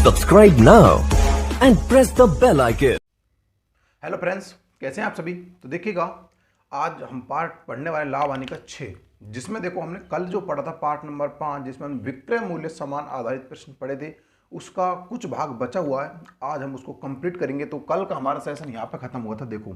Subscribe now and press the bell icon. Hello friends, कैसे हैं आप सभी। तो देखिएगा, आज हम पार्ट पढ़ने वाले लाभ हानि का 6, जिसमें देखो हमने कल जो पढ़ा था पार्ट नंबर 5, जिसमें हम विक्रय मूल्य समान आधारित प्रश्न पढ़े थे, उसका कुछ भाग बचा हुआ है। आज हम उसको कंप्लीट करेंगे। तो कल का हमारा सेशन यहाँ पे खत्म हुआ था। देखो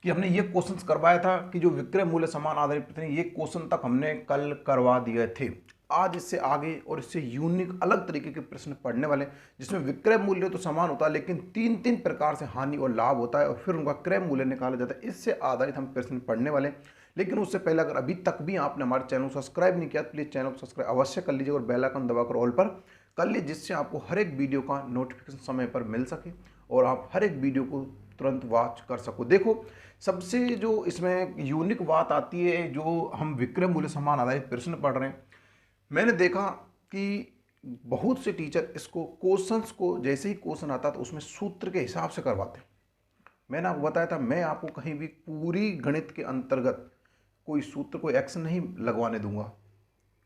कि हमने ये क्वेश्चंस करवाया था कि जो विक्रय मूल्य समान आधारित प्रश्न, ये क्वेश्चन तक हमने कल करवा दिए थे। आज इससे आगे और इससे यूनिक अलग तरीके के प्रश्न पढ़ने वाले, जिसमें विक्रय मूल्य तो समान होता है लेकिन तीन तीन प्रकार से हानि और लाभ होता है और फिर उनका क्रय मूल्य निकाला जाता है। इससे आधारित हम प्रश्न पढ़ने वाले। लेकिन उससे पहले अगर अभी तक भी आपने हमारे चैनल को सब्सक्राइब नहीं किया तो प्लीज़ चैनल को सब्सक्राइब अवश्य कर लीजिए और बेल आइकन दबाकर ऑल पर कर लीजिए, जिससे आपको हर एक वीडियो का नोटिफिकेशन समय पर मिल सके और आप हर एक वीडियो को तुरंत वॉच कर सको। देखो, सबसे जो इसमें यूनिक बात आती है, जो हम विक्रय मूल्य समान आधारित प्रश्न पढ़ रहे हैं, मैंने देखा कि बहुत से टीचर इसको क्वेश्चंस को जैसे ही क्वेश्चन आता तो उसमें सूत्र के हिसाब से करवाते हैं। मैंने आपको बताया था, मैं आपको कहीं भी पूरी गणित के अंतर्गत कोई सूत्र, कोई एक्शन नहीं लगवाने दूंगा।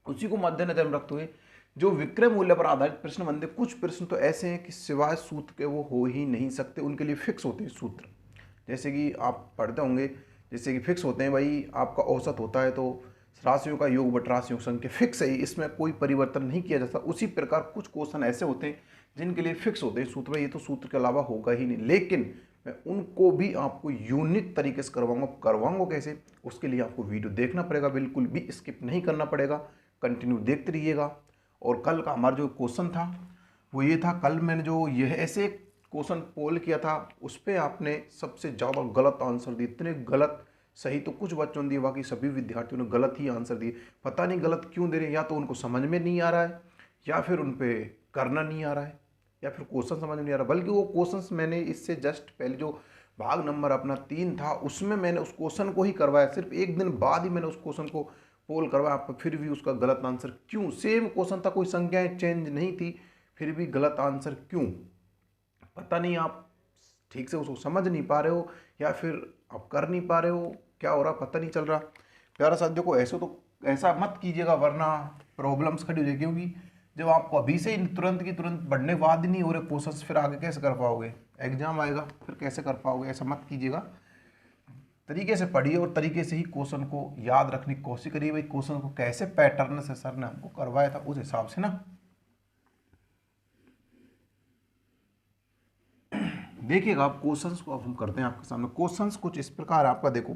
उसी को मद्देनजर में रखते हुए जो विक्रय मूल्य पर आधारित प्रश्न बनते, कुछ प्रश्न तो ऐसे हैं कि सिवाय सूत्र के वो हो ही नहीं सकते, उनके लिए फिक्स होते हैं सूत्र। जैसे कि आप पढ़ते होंगे, जैसे कि फिक्स होते हैं, भाई आपका औसत होता है तो राशियों का योग बट राशियों की संख्या फिक्स है, इसमें कोई परिवर्तन नहीं किया जा सकता। उसी प्रकार कुछ क्वेश्चन ऐसे होते हैं जिनके लिए फिक्स होते हैं सूत्र, ये तो सूत्र के अलावा होगा ही नहीं। लेकिन मैं उनको भी आपको यूनिक तरीके से करवाऊंगा कैसे, उसके लिए आपको वीडियो देखना पड़ेगा, बिल्कुल भी स्किप नहीं करना पड़ेगा, कंटिन्यू देखते रहिएगा। और कल का हमारा जो क्वेश्चन था वो ये था, कल मैंने जो यह ऐसे क्वेश्चन पोल किया था उस पर आपने सबसे ज़्यादा गलत आंसर दिए। इतने गलत, सही तो कुछ बच्चों ने दिए, बाकी सभी विद्यार्थियों ने गलत ही आंसर दिए। पता नहीं गलत क्यों दे रहे हैं, या तो उनको समझ में नहीं आ रहा है, या फिर उन पे करना नहीं आ रहा है, या फिर क्वेश्चन समझ में नहीं आ रहा। बल्कि वो क्वेश्चंस मैंने इससे जस्ट पहले जो भाग नंबर अपना 3 था उसमें मैंने उस क्वेश्चन को ही करवाया, सिर्फ एक दिन बाद ही मैंने उस क्वेश्चन को पोल करवाया। आप फिर भी उसका गलत आंसर क्यों, सेम क्वेश्चन था, कोई संख्याएं चेंज नहीं थी, फिर भी गलत आंसर क्यों? पता नहीं आप ठीक से उसको समझ नहीं पा रहे हो, या फिर आप कर नहीं पा रहे हो, क्या हो रहा पता नहीं चल रहा। प्यारा साथियों को ऐसा मत कीजिएगा, वरना प्रॉब्लम्स खड़ी हो जाएगी। क्योंकि जब आपको अभी से ही तुरंत की तुरंत बढ़ने के बाद ही नहीं हो रहे क्वेश्चंस, फिर आगे कैसे कर पाओगे, एग्जाम आएगा फिर कैसे कर पाओगे। ऐसा मत कीजिएगा, तरीके से पढ़िए और तरीके से ही क्वेश्चन को याद रखने की कोशिश करिए। भाई क्वेश्चन को कैसे पैटर्न से सर ने हमको करवाया था उस हिसाब से ना देखिएगा। आप क्वेश्चंस को अब हम करते हैं आपके सामने। क्वेश्चंस कुछ इस प्रकार आपका देखो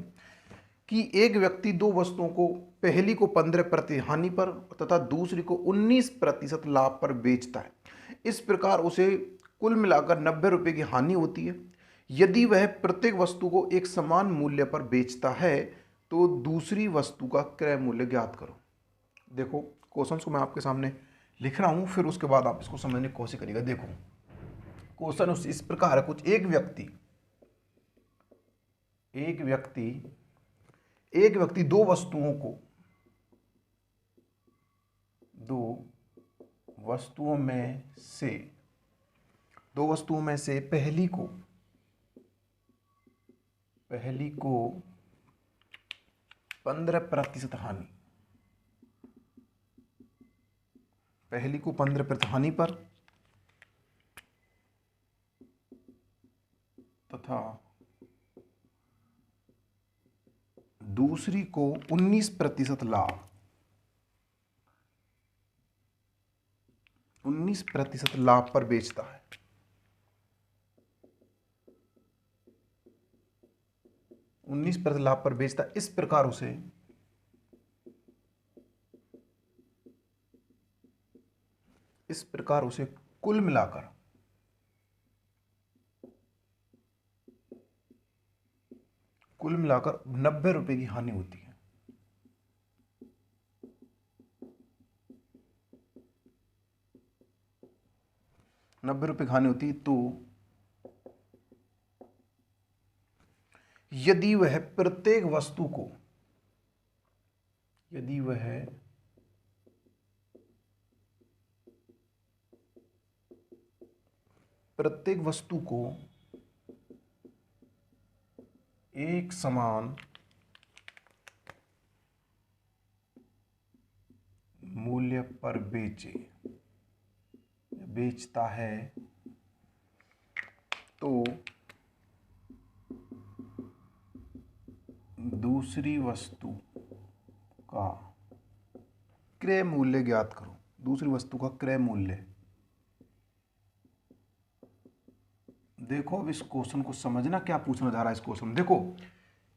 कि एक व्यक्ति दो वस्तुओं को, पहली को 15% हानि पर तथा दूसरी को 19% लाभ पर बेचता है। इस प्रकार उसे कुल मिलाकर 90 रुपये की हानि होती है। यदि वह प्रत्येक वस्तु को एक समान मूल्य पर बेचता है तो दूसरी वस्तु का क्रय मूल्य ज्ञात करो। देखो क्वेश्चंस को मैं आपके सामने लिख रहा हूं, फिर उसके बाद आप इसको समझने की कोशिश करिएगा। देखो क्वेश्चन इस प्रकार है कुछ, एक व्यक्ति दो वस्तुओं में से पहली को 15% हानि, पहली को 15% हानि पर तथा दूसरी को 19% लाभ, 19% लाभ पर बेचता है। इस प्रकार उसे कुल मिलाकर 90 रुपए की हानि होती है। 90 रुपए की हानि होती है। तो यदि वह प्रत्येक वस्तु को, एक समान मूल्य पर बेचता है तो दूसरी वस्तु का क्रय मूल्य ज्ञात करो। दूसरी वस्तु का क्रय मूल्य। देखो अब इस क्वेश्चन को समझना, क्या पूछना जा रहा है इस क्वेश्चन। देखो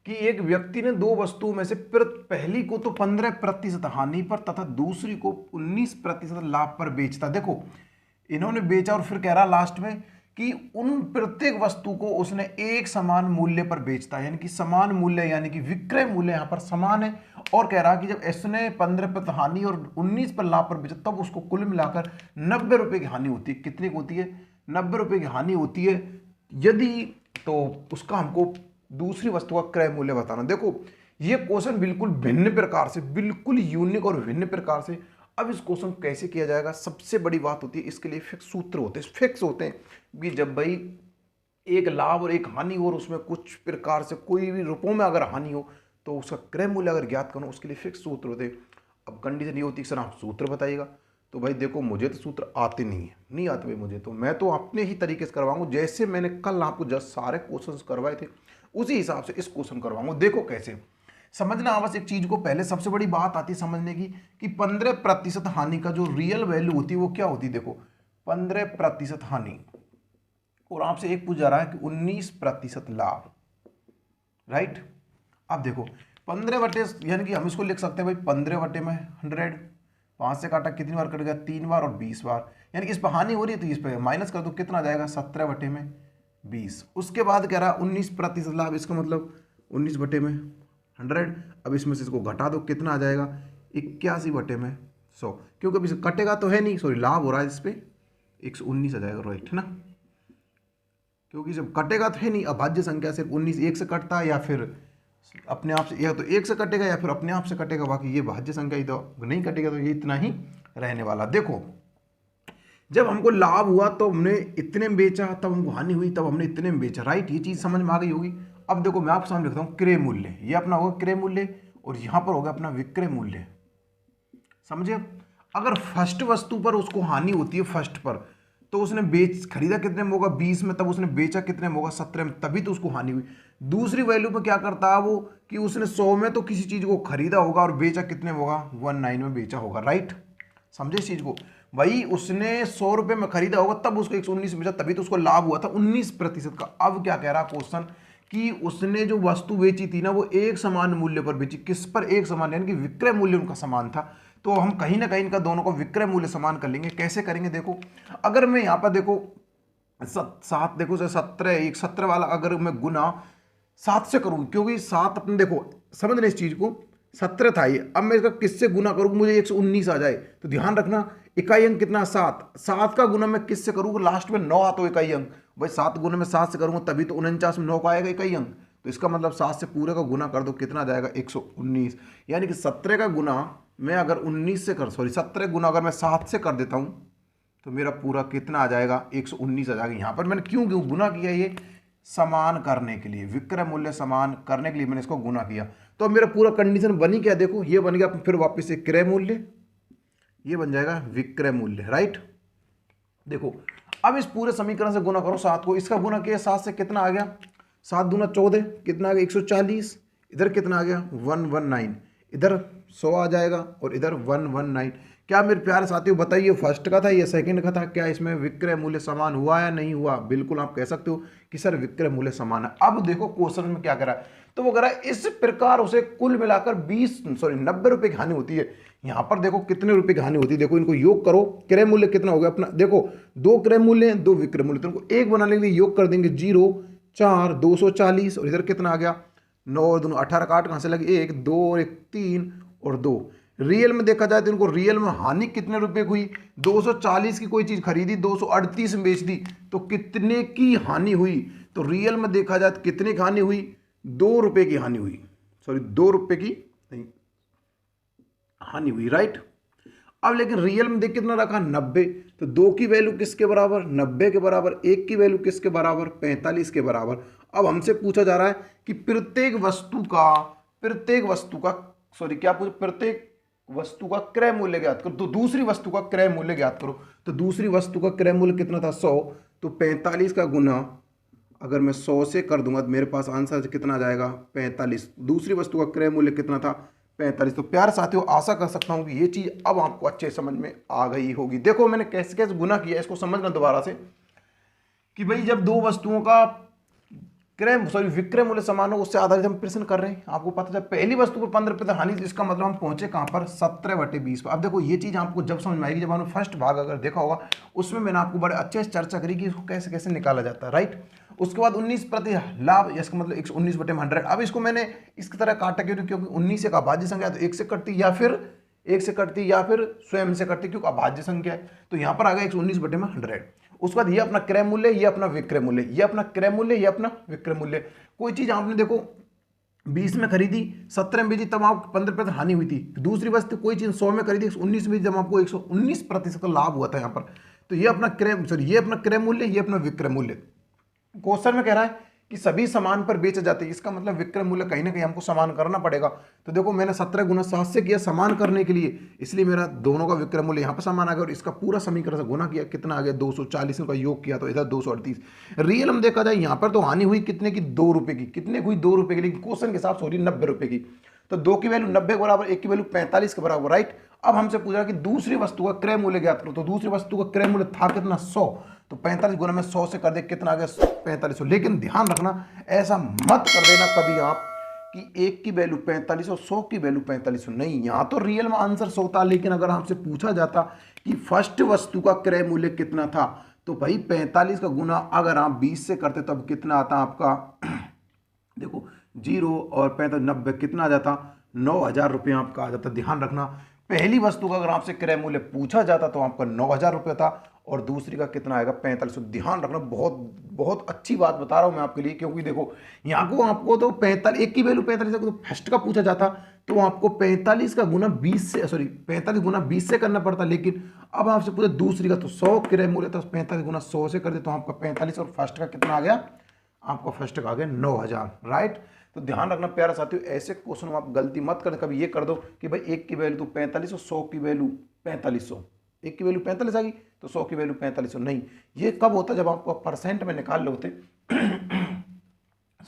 कि एक व्यक्ति ने दो वस्तुओं में से पहली को तो 15% हानि पर तथा दूसरी को 19% लाभ पर बेचता। देखो इन्होंने बेचा और फिर कह रहा लास्ट में कि उन प्रत्येक वस्तु को उसने एक समान मूल्य पर बेचता है, यानी कि समान मूल्य, यानी कि विक्रय मूल्य यहां पर समान है। और कह रहा कि जब इसने 15% हानि और 19 पर लाभ पर बेचा तब उसको कुल मिलाकर 90 रुपए की हानि होती है। कितनी की होती है? 90 रुपए की हानि होती है। यदि तो उसका हमको दूसरी वस्तु का क्रय मूल्य बताना। देखो ये क्वेश्चन बिल्कुल भिन्न प्रकार से, बिल्कुल यूनिक और भिन्न प्रकार से। अब इस क्वेश्चन कैसे किया जाएगा, सबसे बड़ी बात होती है इसके लिए फिक्स सूत्र होते हैं। फिक्स होते हैं कि जब भाई एक लाभ और एक हानि हो और उसमें कुछ प्रकार से कोई भी रुपयों में अगर हानि हो तो उसका क्रय मूल्य अगर ज्ञात करो, उसके लिए फिक्स सूत्र होते हैं। अब कंडीशन ये होती है सर आप सूत्र बताइएगा। तो भाई देखो मुझे तो सूत्र आते नहीं आते भाई मुझे, तो मैं तो अपने ही तरीके से करवाऊंगा। जैसे मैंने कल आपको जस्ट सारे क्वेश्चन करवाए थे उसी हिसाब से इस क्वेश्चन करवाऊंगा। देखो कैसे समझना बस एक चीज को। पहले सबसे बड़ी बात आती है समझने की कि 15% हानि का जो रियल वैल्यू होती है वो क्या होती है। देखो 15% हानि और आपसे एक पूछ जा रहा है कि 19% लाभ, राइट। अब देखो 15 यानी कि हम इसको लिख सकते हैं भाई 15/100। 5 से काटा कितनी बार कटेगा? 3 बार और 20 बार, यानी कि इस पर हानि हो रही है तो इस पर माइनस कर दो, कितना आ जाएगा? 17/20। उसके बाद कह रहा 19% लाभ, इसका मतलब 19/100। अब इसमें से इसको घटा दो, कितना आ जाएगा? 81/100, क्योंकि अब इसे कटेगा तो है नहीं, सॉरी लाभ हो रहा है इस पर 119 आ जाएगा, राइट है ना। क्योंकि जब कटेगा तो है नहीं, अभाज्य संख्या सिर्फ 19 एक से कटता है या फिर अपने आप से, या तो एक से कटेगा या फिर अपने आप से कटेगा, बाकी ये भाज्य संख्या ही तो नहीं कटेगा, तो ये इतना ही रहने वाला। देखो जब हमको लाभ हुआ तो हमने इतने में बेचा, तब हमको हानि हुई तब हमने इतने में बेचा, राइट। ये चीज समझ में आ गई होगी। अब देखो मैं आपके सामने लिखता हूँ क्रय मूल्य, ये अपना होगा क्रय मूल्य और यहां पर होगा अपना विक्रय मूल्य। समझे? अगर फर्स्ट वस्तु पर उसको हानि होती है फर्स्ट पर, तो उसने खरीदा कितने में होगा? 20 में, तब उसने बेचा कितने में होगा? 17 में, तभी तो उसको हानि हुई। दूसरी वैल्यू पे क्या करता है वो कि उसने 100 में तो किसी चीज को खरीदा होगा और बेचा कितने में होगा? 19 में बेचा होगा, राइट। समझे इस चीज को? भाई उसने 100 रुपए में खरीदा होगा तब उसको 119 में बेचा, तभी तो उसको लाभ हुआ था 19% का। अब क्या कह रहा क्वेश्चन कि उसने जो वस्तु बेची थी ना वो एक समान मूल्य पर बेची। किस पर एक समान? यानी कि विक्रय मूल्य उनका समान था। तो हम कहीं ना कहीं इनका दोनों का विक्रय मूल्य समान कर लेंगे। कैसे करेंगे? देखो अगर मैं यहाँ पर देखो 7 देखो 17 वाला अगर मैं गुना 7 से करूँ, क्योंकि 7 अपने देखो समझ रहे इस चीज को, 17 था ये, अब मैं इसका किससे गुना करूँ मुझे 119 आ जाए, तो ध्यान रखना इकाई अंक कितना? 7 का गुना मैं किससे करूँ? लास्ट में 9 आता इकाई अंक, भाई 7 गुना में 7 से करूँगा तभी तो 49 में 9 का आएगा इकाई अंक। तो इसका मतलब 7 से पूरे का गुना कर दो, कितना आ जाएगा? 119। यानी कि 17 का गुना मैं अगर 19 से 17 गुना अगर मैं 7 से कर देता हूँ तो मेरा पूरा कितना आ जाएगा? 119 आ जाएगा। यहाँ पर मैंने क्यों गुना किया? ये समान करने के लिए, विक्रय मूल्य समान करने के लिए मैंने इसको गुना किया। तो अब मेरा पूरा कंडीशन बनी क्या? देखो ये बन गया फिर वापस से क्रय मूल्य, ये बन जाएगा विक्रय मूल्य, राइट। देखो अब इस पूरे समीकरण से गुना करो 7 को, इसका गुना किया 7 से, कितना आ गया? 7 दूना 14, कितना आ गया? 140। इधर कितना आ गया? 119। इधर 100 आ जाएगा और इधर 119। क्या मेरे प्यारे साथियों बताइए फर्स्ट का था या सेकंड का था? क्या इसमें विक्रय मूल्य समान हुआ या नहीं हुआ? बिल्कुल आप कह सकते हो कि सर विक्रय मूल्य समान है। अब देखो क्वेश्चन में क्या करा, तो वो कह रहा है इस प्रकार उसे कुल मिलाकर 90 रुपए की हानि होती है। यहां पर देखो कितने रुपए की हानि होती है, देखो इनको योग करो, क्रय मूल्य कितना हो गया अपना? देखो 2 क्रय मूल्य हैं, 2 विक्रय मूल्य, तो इनको एक बनाने के लिए योग कर देंगे 0 4 240 और इधर कितना आ गया? 9 और 2 18 का 8 कहां से लगे? 1 2 और 1 3 और 2। रियल में देखा जाए तो इनको रियल में हानि कितने रुपए की हुई? 240 की कोई चीज खरीदी 238 में बेच दी तो कितने की हानि हुई? तो रियल में देखा जाए तो कितने की हानि हुई? 2 रुपए की हानि हुई, सॉरी 2 रुपए की नहीं हानि हुई, राइट। अब लेकिन रियल में देख कितना रखा? 90। तो 2 की वैल्यू किसके बराबर? 90 के बराबर। 1 की वैल्यू किसके बराबर? 45 के बराबर। अब हमसे पूछा जा रहा है कि प्रत्येक वस्तु का सॉरी क्या पूछा? प्रत्येक वस्तु का क्रय मूल्य ज्ञात करो, तो दूसरी वस्तु का क्रय मूल्य ज्ञात करो। तो दूसरी वस्तु का क्रय मूल्य कितना था 100, तो 45 का गुना अगर मैं 100 से कर दूंगा तो मेरे पास आंसर कितना आ जाएगा 45। दूसरी वस्तु का क्रय मूल्य कितना था 45। तो प्यारे साथियों आशा कर सकता हूं कि ये चीज अब आपको अच्छे समझ में आ गई होगी। देखो मैंने कैसे कैसे गुना किया इसको समझना दोबारा से, कि भाई जब दो वस्तुओं का विक्रय मूल्य समान हो उससे आधारित हम प्रश्न कर रहे हैं। आपको पता चला पहली वस्तु पर 15% हानि, इसका मतलब हम पहुंचे कहां पर 17/20 पर। अब देखो ये चीज आपको जब समझ में आएगी, जब आपने फर्स्ट भाग अगर देखा होगा उसमें मैंने आपको बड़े अच्छे से चर्चा करी कि इसको कैसे कैसे निकाला जाता है, राइट। उसके बाद 19% लाभ, इसका मतलब 119/100। अब इसको मैंने इस तरह काटा क्योंकि 19 एक अभाज्य संख्या है तो 1 से कटती या फिर 1 से कटती या फिर स्वयं से कटती, क्योंकि अभाज्य संख्या है। तो यहां पर आ गया 119/100। उसके बाद ये अपना क्रय मूल्य, ये अपना विक्रय मूल्य, ये अपना क्रय मूल्य, ये अपना विक्रय मूल्य। कोई चीज आपने देखो 20 में खरीदी, 17 में बेची, तब आपको 15% हानि हुई थी। दूसरी वस्तु कोई चीज 100 में खरीदी, 19 में जब आपको 119% लाभ हुआ था यहाँ पर। तो ये अपना ये अपना क्रय मूल्य, ये अपना विक्रय मूल्य। क्वेश्चन में कह रहा है कि सभी समान पर बेचे जाते हैं, इसका मतलब विक्रय मूल्य कहीं ना कहीं हमको समान करना पड़ेगा। तो देखो मैंने 17 गुना 7 से किया समान करने के लिए, इसलिए मेरा दोनों का विक्रय मूल्य यहाँ पर समान आ गया और इसका पूरा समीकरण से गुना किया, कितना आ गया 240 का योग किया तो इधर 238। रियल हम देखा जाए यहाँ पर तो हानि हुई कितने की, 2 रुपए की। कितने हुई 2 रुपए की, लेकिन क्वेश्चन के हिसाब से हो रही 90 रुपए की। तो 2 की वैल्यू 90 के बराबर, 1 की वैल्यू 45 के बराबर, राइट। अब हमसे पूछा कि दूसरी वस्तु का क्रय मूल्य ज्ञात करो। तो दूसरी वस्तु का क्रय मूल्य था कितना 100, तो 45 गुना में 100 से कर दे कितना आ गया 4500। लेकिन ध्यान रखना ऐसा मत कर देना कभी आप कि 1 की वैल्यू 4500 100 की वैल्यू 4500, नहीं। यहां तो रियल में आंसर 100 था, लेकिन अगर आपसे पूछा जाता कि फर्स्ट वस्तु का क्रय मूल्य कितना था, तो भाई 45 का गुना अगर आप 20 से करते तब कितना आता आपका देखो 0 और 45 90 कितना आ जाता 9000 रुपये आपका आ जाता। ध्यान रखना पहली वस्तु का अगर आपसे क्रय मूल्य पूछा जाता तो आपका 9000 रुपये था और दूसरी का कितना आएगा 4500। ध्यान रखना, बहुत बहुत अच्छी बात बता रहा हूं मैं आपके लिए, क्योंकि देखो यहाँ को आपको तो 45 1 की वैल्यू 45 तो फर्स्ट का पूछा जाता तो आपको 45 का गुना 20 से 45 गुना 20 से करना पड़ता, लेकिन अब आपसे पूछे दूसरी का तो 100 क्रय मूल्य था, 45 गुना 100 से कर दे तो आपका 45 और फर्स्ट का कितना आ गया आपका फर्स्ट का आ गया 9000, राइट। तो ध्यान रखना प्यारा साथियों, ऐसे क्वेश्चन में आप गलती मत करें। कभी ये कर दो कि भाई 1 की वैल्यू तो 45 और 100 की वैल्यू 4500, 1 की वैल्यू 45 आ गई तो 100 की वैल्यू 4500, नहीं। ये कब होता है जब आपको परसेंट में निकाल रहे होते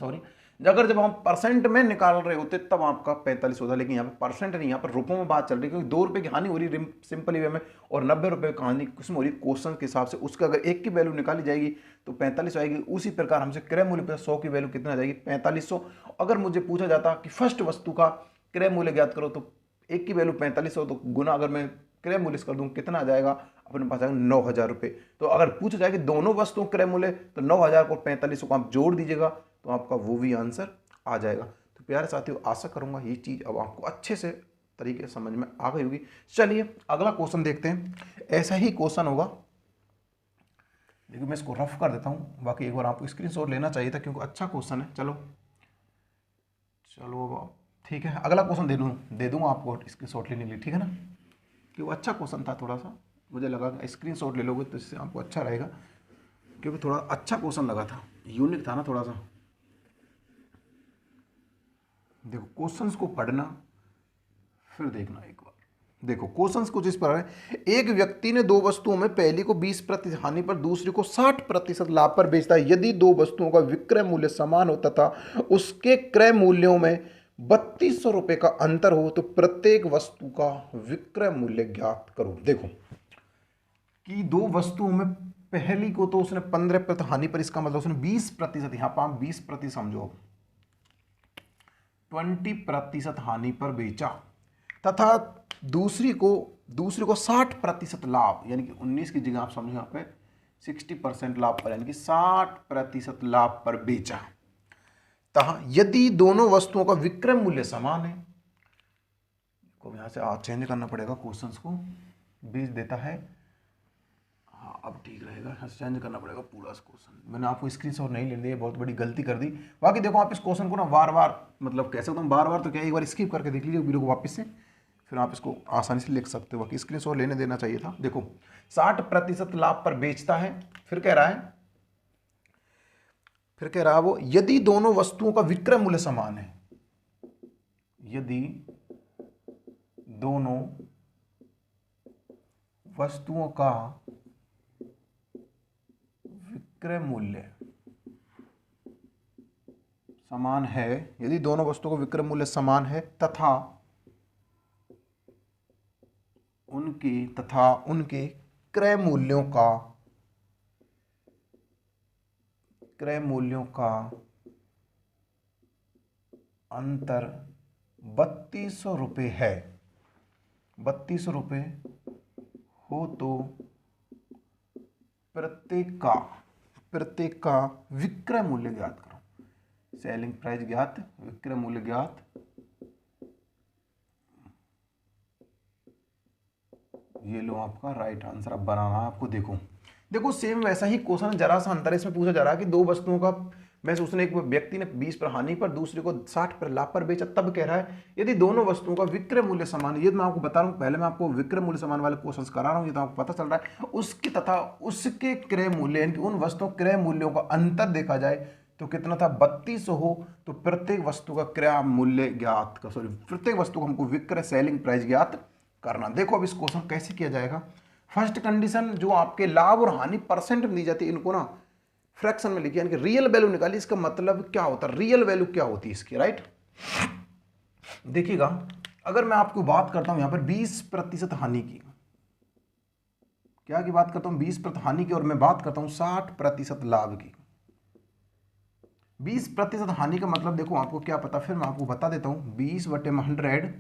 सॉरी, अगर जब हम परसेंट में निकाल रहे होते तब आपका 45 होता, लेकिन यहाँ पे परसेंट नहीं, यहाँ पर रुपयों में बात चल रही है, क्योंकि 2 रुपए की हानि हो रही सिंपली वे में और 90 रुपए की हानि किसमें हो रही क्वेश्चन के हिसाब से। उसका अगर 1 की वैल्यू निकाली जाएगी तो 45 आएगी। उसी प्रकार हमसे क्रय मूल्य पर 100 की वैल्यू कितना आ जाएगी 4500। अगर मुझे पूछा जाता कि फर्स्ट वस्तु का क्रय मूल्य ज्ञात करो तो 1 की वैल्यू 4500, तो गुना अगर मैं क्रय मूल्य कर दूं कितना आ जाएगा अपने पास आएगा 9000 रुपये। तो अगर पूछा जाए कि दोनों वस्तुओं क्रय मूल्य तो 9000 को 4500 को आप जोड़ दीजिएगा तो आपका वो भी आंसर आ जाएगा। तो प्यारे साथियों आशा करूंगा ये चीज अब आपको अच्छे से तरीके से समझ में आ गई होगी। चलिए अगला क्वेश्चन देखते हैं। ऐसा ही क्वेश्चन होगा, देखिए मैं इसको रफ कर देता हूं, बाकी एक बार आपको स्क्रीनशॉट लेना चाहिए था क्योंकि अच्छा क्वेश्चन है। चलो ठीक है, अगला क्वेश्चन दे दूंगा आपको स्क्रीनशॉट लेने के लिए, ठीक है ना, कि वो अच्छा क्वेश्चन था। थोड़ा सा मुझे लगा स्क्रीनशॉट ले लोगे तो इससे आपको अच्छा रहेगा, क्योंकि थोड़ा अच्छा क्वेश्चन लगा था, यूनिक था ना थोड़ा सा। देखो क्वेश्चंस को पढ़ना फिर देखना एक बार। देखो क्वेश्चंस कुछ इस पर है, एक व्यक्ति ने दो वस्तुओं में पहली को 20% हानि पर दूसरी को 60% लाभ पर बेचता है। यदि दो वस्तुओं का विक्रय मूल्य समान हो तथा उसके क्रय मूल्यों में 3200 रुपये का अंतर हो तो प्रत्येक वस्तु का विक्रय मूल्य ज्ञात करो। देखो कि दो वस्तुओं में पहली को तो उसने 15% हानि पर, इसका मतलब उसने 20%, यहां पर 20% समझो, 20% हानि पर बेचा, तथा दूसरी को 60% लाभ, यानी कि 19 की जगह आप समझो यहां पे 60% लाभ पर, यानी कि 60% लाभ पर बेचा। तथा यदि दोनों वस्तुओं का विक्रय मूल्य समान है, को यहां से चेंज करना पड़ेगा, क्वेश्चंस को बेच देता है, हाँ अब ठीक रहेगा, चेंज करना पड़ेगा पूरा क्वेश्चन। मैंने आपको स्क्रीनशॉट नहीं लेने दिया, बहुत बड़ी गलती कर दी। बाकी देखो आप इस क्वेश्चन को ना बार बार, मतलब कैसे होता है बार बार, तो क्या एक बार स्किप करके देख लीजिए वीडियो को वापस से, फिर आप इसको आसानी से लिख सकते हो। बाकी स्क्रीनशॉट लेने देना चाहिए था। देखो 60% लाभ पर बेचता है, फिर कह रहा है वो यदि दोनों वस्तुओं का विक्रय मूल्य समान है, यदि दोनों वस्तुओं का विक्रय मूल्य समान है, यदि दोनों वस्तुओं का विक्रय मूल्य समान है तथा उनके क्रय मूल्यों का अंतर 3200 रुपये है, 3200 रुपये हो तो प्रत्येक का विक्रय मूल्य ज्ञात करो। सेलिंग प्राइस ज्ञात, विक्रय मूल्य ज्ञात, ये लो आपका राइट आंसर। अब बनाना है आपको। देखो सेम वैसा ही क्वेश्चन, जरा सा अंतर इसमें पूछा जा रहा है कि दो वस्तुओं का, मैं उसने एक व्यक्ति ने 20 पर हानि पर दूसरे को 60 पर लाभ पर बेचा, तब कह रहा है यदि दोनों वस्तुओं का विक्रय मूल्य समान है। ये मैं आपको बता रहा हूँ, पहले मैं आपको विक्रय मूल्य समान वाले क्वेश्चंस करा रहा हूँ, ये तो आपको पता चल रहा है। उसके तथा उसके क्रय मूल्य, यानी कि उन वस्तुओं क्रय मूल्यों का अंतर देखा जाए तो कितना था, 3200 हो तो प्रत्येक वस्तु का क्रय मूल्य ज्ञात का, प्रत्येक वस्तु को हमको विक्रय सेलिंग प्राइस ज्ञात करना। देखो अब इस क्वेश्चन कैसे किया जाएगा। फर्स्ट कंडीशन, जो आपके लाभ और हानि परसेंट में दी जाती है, इनको ना फ्रैक्शन में लिखिए, यानी कि रियल वैल्यू निकालिए। इसका मतलब क्या होता है, रियल वैल्यू क्या होती है इसकी, राइट। देखिएगा, अगर मैं आपको बात करता हूं यहां पर 20% हानि की, क्या की बात करता हूं, 20% हानि की, और मैं बात करता हूं 60% लाभ की। 20% हानि का मतलब देखो आपको क्या पता, फिर मैं आपको बता देता हूं। 20/100,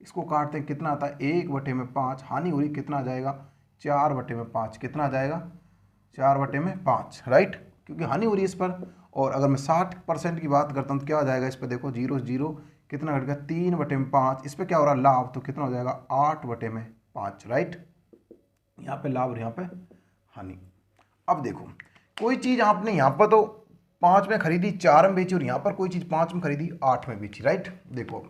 इसको काटते हैं कितना आता है, 1/5। हानि हो रही कितना आ जाएगा, 4/5। कितना आ जाएगा, 4/5, राइट, क्योंकि हानि हो रही है इस पर। और अगर मैं 60% की बात करता हूँ तो क्या हो जाएगा, इस पर देखो 0 0 कितना घट गया, 3/5। इस पर क्या हो रहा है, लाभ, तो कितना हो जाएगा, 8/5, राइट। यहाँ पे लाभ और यहाँ पे हानि। अब देखो, कोई चीज़ आपने यहाँ पर तो 5 में खरीदी, 4 में बेची, और यहाँ पर कोई चीज़ 5 में खरीदी, 8 में बेची, राइट। देखो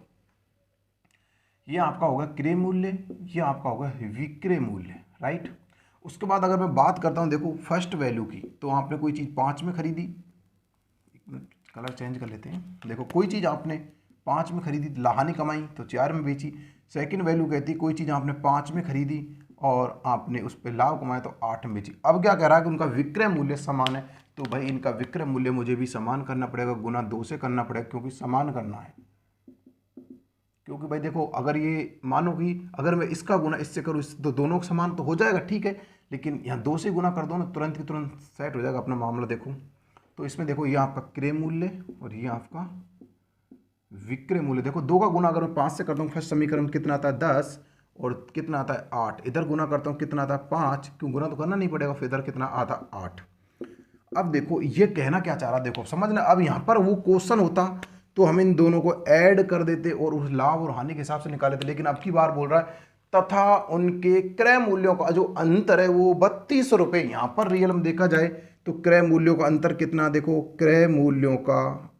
ये आपका होगा क्रय मूल्य, ये आपका होगा विक्रय मूल्य, राइट। उसके बाद अगर मैं बात करता हूँ, देखो फर्स्ट वैल्यू की, तो आपने कोई चीज़ 5 में खरीदी, एक मिनट कलर चेंज कर लेते हैं। देखो कोई चीज़ आपने 5 में खरीदी, हानि कमाई तो 4 में बेची। सेकंड वैल्यू कहती है कोई चीज़ आपने 5 में खरीदी और आपने उस पर लाभ कमाया तो 8 में बेची। अब क्या कह रहा है कि उनका विक्रय मूल्य समान है, तो भाई इनका विक्रय मूल्य मुझे भी समान करना पड़ेगा, गुना 2 से करना पड़ेगा, क्योंकि समान करना है। क्योंकि भाई देखो, अगर ये मानो कि अगर मैं इसका गुना इससे करूँ, तो दोनों समान तो हो जाएगा, ठीक है, लेकिन यहाँ 2 से गुना कर दो ना, तुरंत की तुरंत सेट हो जाएगा अपना मामला। देखो तो इसमें देखो, ये आपका क्रय मूल्य और ये आपका विक्रय मूल्य। देखो 2 का गुना अगर मैं 5 से करता हूँ, फर्स्ट समीकरण कितना आता है, 10, और कितना आता है, 8। इधर गुना करता हूँ कितना आता है, 5, क्यों गुना तो करना नहीं पड़ेगा, फिर इधर कितना आता, 8। अब देखो ये कहना क्या चाह रहा, देखो समझना। अब यहाँ पर वो क्वेश्चन होता तो हम इन दोनों को ऐड कर देते और उस लाभ और हानि के हिसाब से निकाल लेते, लेकिन अब की बार बोल रहा है तथा उनके क्रय मूल्यों का जो अंतर है वो 3200 रुपये। यहाँ पर रियल में देखा जाए तो क्रय मूल्यों का अंतर कितना, देखो क्रय मूल्यों का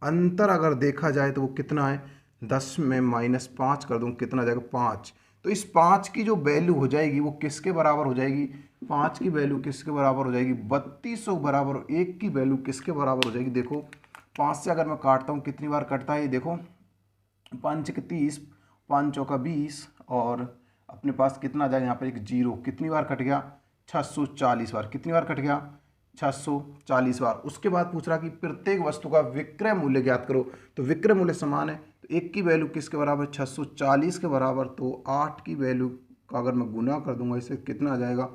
अंतर अगर देखा जाए तो वो कितना है, 10 में -5 कर दूँ, कितना आ जाएगा, 5। तो इस 5 की जो वैल्यू हो जाएगी वो किसके बराबर हो जाएगी, 5 की वैल्यू किसके बराबर हो जाएगी, 3200 बराबर। 1 की वैल्यू किसके बराबर हो जाएगी, देखो 5 से अगर मैं काटता हूँ कितनी बार कटता है, ये देखो 5 के 30, 5 चौका 20, और अपने पास कितना आ जाएगा, यहाँ पर एक 0, कितनी बार कट गया, 640 बार। कितनी बार कट गया, 640 बार। उसके बाद पूछ रहा कि प्रत्येक वस्तु का विक्रय मूल्य ज्ञात करो, तो विक्रय मूल्य समान है, तो 1 की वैल्यू किसके बराबर, 640 के बराबर, तो 8 की वैल्यू का अगर मैं गुना कर दूंगा इससे कितना आ जाएगा,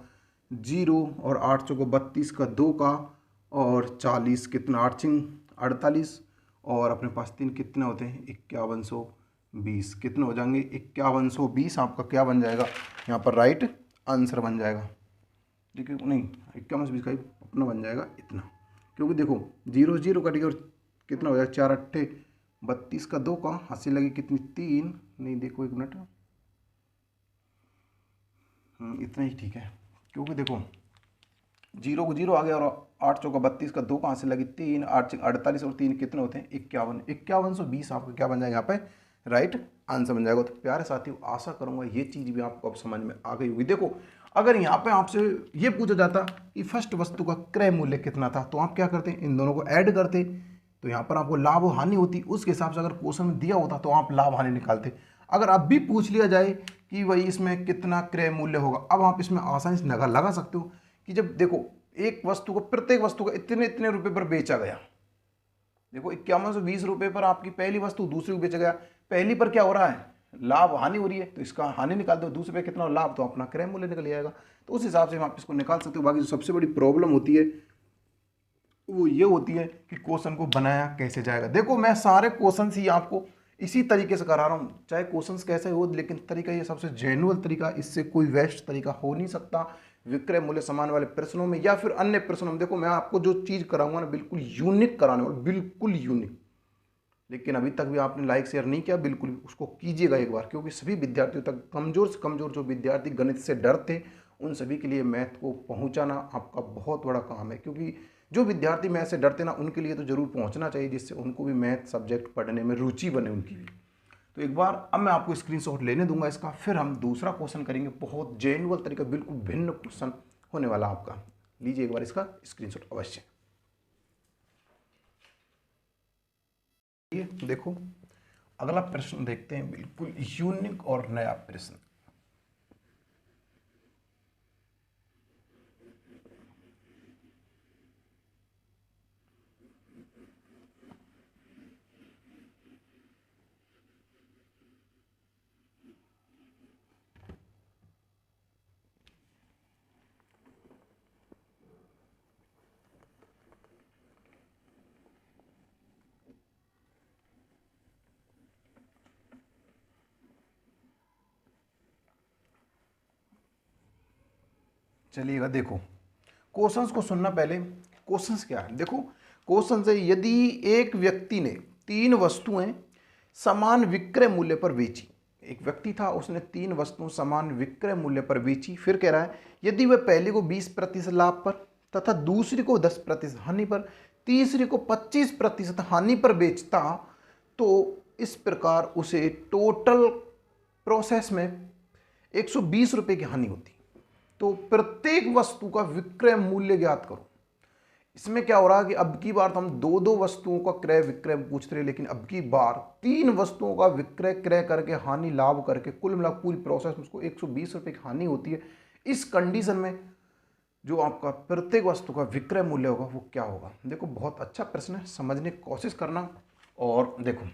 0, और 8 चौको 32 का 2 का, और 40 कितना, 8 छिंग 48, और अपने पास 3 कितने होते हैं, 5120। कितने हो जाएंगे, 5120 आपका क्या बन जाएगा, यहाँ पर राइट आंसर बन जाएगा। देखिए नहीं, 5120 का अपना बन जाएगा इतना, क्योंकि देखो 0 0 कटेगा और कितना हो जाएगा, 4 8 32 का 2 का, हंसी लगी कितनी, 3, नहीं देखो 1 मिनट, इतना ही ठीक है, क्योंकि देखो 0 को 0 आ गया, और 8 चौका 32 का 2 कहाँ से लगी, 3, 8 48, और 3 कितने होते हैं, 5120 आपका क्या बन जाएगा यहाँ पे राइट आंसर बन जाएगा। तो प्यारे साथियों, आशा करूंगा ये चीज़ भी आपको अब समझ में आ गई होगी। देखो अगर यहाँ पे आपसे ये पूछा जाता कि फर्स्ट वस्तु का क्रय मूल्य कितना था, तो आप क्या करते, इन दोनों को ऐड करते, तो यहाँ पर आपको लाभ और हानि होती, उसके हिसाब से अगर क्वेश्चन में दिया होता तो आप लाभ हानि निकालते। अगर अब भी पूछ लिया जाए कि भाई इसमें कितना क्रय मूल्य होगा, अब आप इसमें आसानी से लगा सकते हो कि जब देखो एक वस्तु को, प्रत्येक वस्तु को इतने इतने रुपए पर बेचा गया, देखो 5120 रुपए पर आपकी पहली वस्तु दूसरी को बेचा गया, पहली पर क्या हो रहा है, लाभ हानि हो रही है, तो इसका हानि निकाल दो, दूसरे पे कितना लाभ, तो अपना क्रय मूल्य निकल जाएगा। तो उस हिसाब से आप इसको निकाल सकते हो। बाकी जो सबसे बड़ी प्रॉब्लम होती है वो ये होती है कि क्वेश्चन को बनाया कैसे जाएगा। देखो मैं सारे क्वेश्चन ही आपको इसी तरीके से करा रहा हूँ, चाहे क्वेश्चन कैसे हो, लेकिन तरीका ये सबसे जेन्युइन तरीका, इससे कोई वेस्ट तरीका हो नहीं सकता। विक्रय मूल्य समान वाले प्रश्नों में या फिर अन्य प्रश्नों में देखो मैं आपको जो चीज़ कराऊंगा ना, बिल्कुल यूनिक कराने वाला, बिल्कुल यूनिक। लेकिन अभी तक भी आपने लाइक शेयर नहीं किया, बिल्कुल उसको कीजिएगा एक बार, क्योंकि सभी विद्यार्थियों तक, कमज़ोर से कमज़ोर जो विद्यार्थी गणित से डरते, उन सभी के लिए मैथ को पहुंचाना आपका बहुत बड़ा काम है। क्योंकि जो विद्यार्थी मैथ से डरते ना, उनके लिए तो जरूर पहुंचना चाहिए, जिससे उनको भी मैथ सब्जेक्ट पढ़ने में रुचि बने उनकी भी। तो एक बार अब मैं आपको स्क्रीनशॉट लेने दूंगा इसका, फिर हम दूसरा क्वेश्चन करेंगे। बहुत जेन्युइन तरीका, बिल्कुल भिन्न क्वेश्चन होने वाला आपका। लीजिए एक बार इसका स्क्रीनशॉट अवश्य। ये देखो अगला प्रश्न देखते हैं, बिल्कुल यूनिक और नया प्रश्न। चलिएगा, देखो क्वेश्चंस को सुनना पहले। क्वेश्चंस क्या है, देखो क्वेश्चन है, यदि एक व्यक्ति ने 3 वस्तुएं समान विक्रय मूल्य पर बेची, एक व्यक्ति था, उसने 3 वस्तुएं समान विक्रय मूल्य पर बेची, फिर कह रहा है यदि वह पहले को 20% लाभ पर तथा दूसरी को 10% हानि पर, तीसरी को 25% हानि पर बेचता, तो इस प्रकार उसे टोटल प्रोसेस में 120 रुपये की हानि होती। तो प्रत्येक वस्तु का विक्रय मूल्य ज्ञात करो। इसमें क्या हो रहा है कि अब की बार तो हम 2 वस्तुओं का क्रय विक्रय पूछ रहे, लेकिन अब की बार 3 वस्तुओं का विक्रय क्रय करके हानि लाभ करके कुल मिला पूरी प्रोसेस में उसको 120 रुपये की हानि होती है। इस कंडीशन में जो आपका प्रत्येक वस्तु का विक्रय मूल्य होगा वो क्या होगा। देखो बहुत अच्छा प्रश्न है, समझने की कोशिश करना। और देखो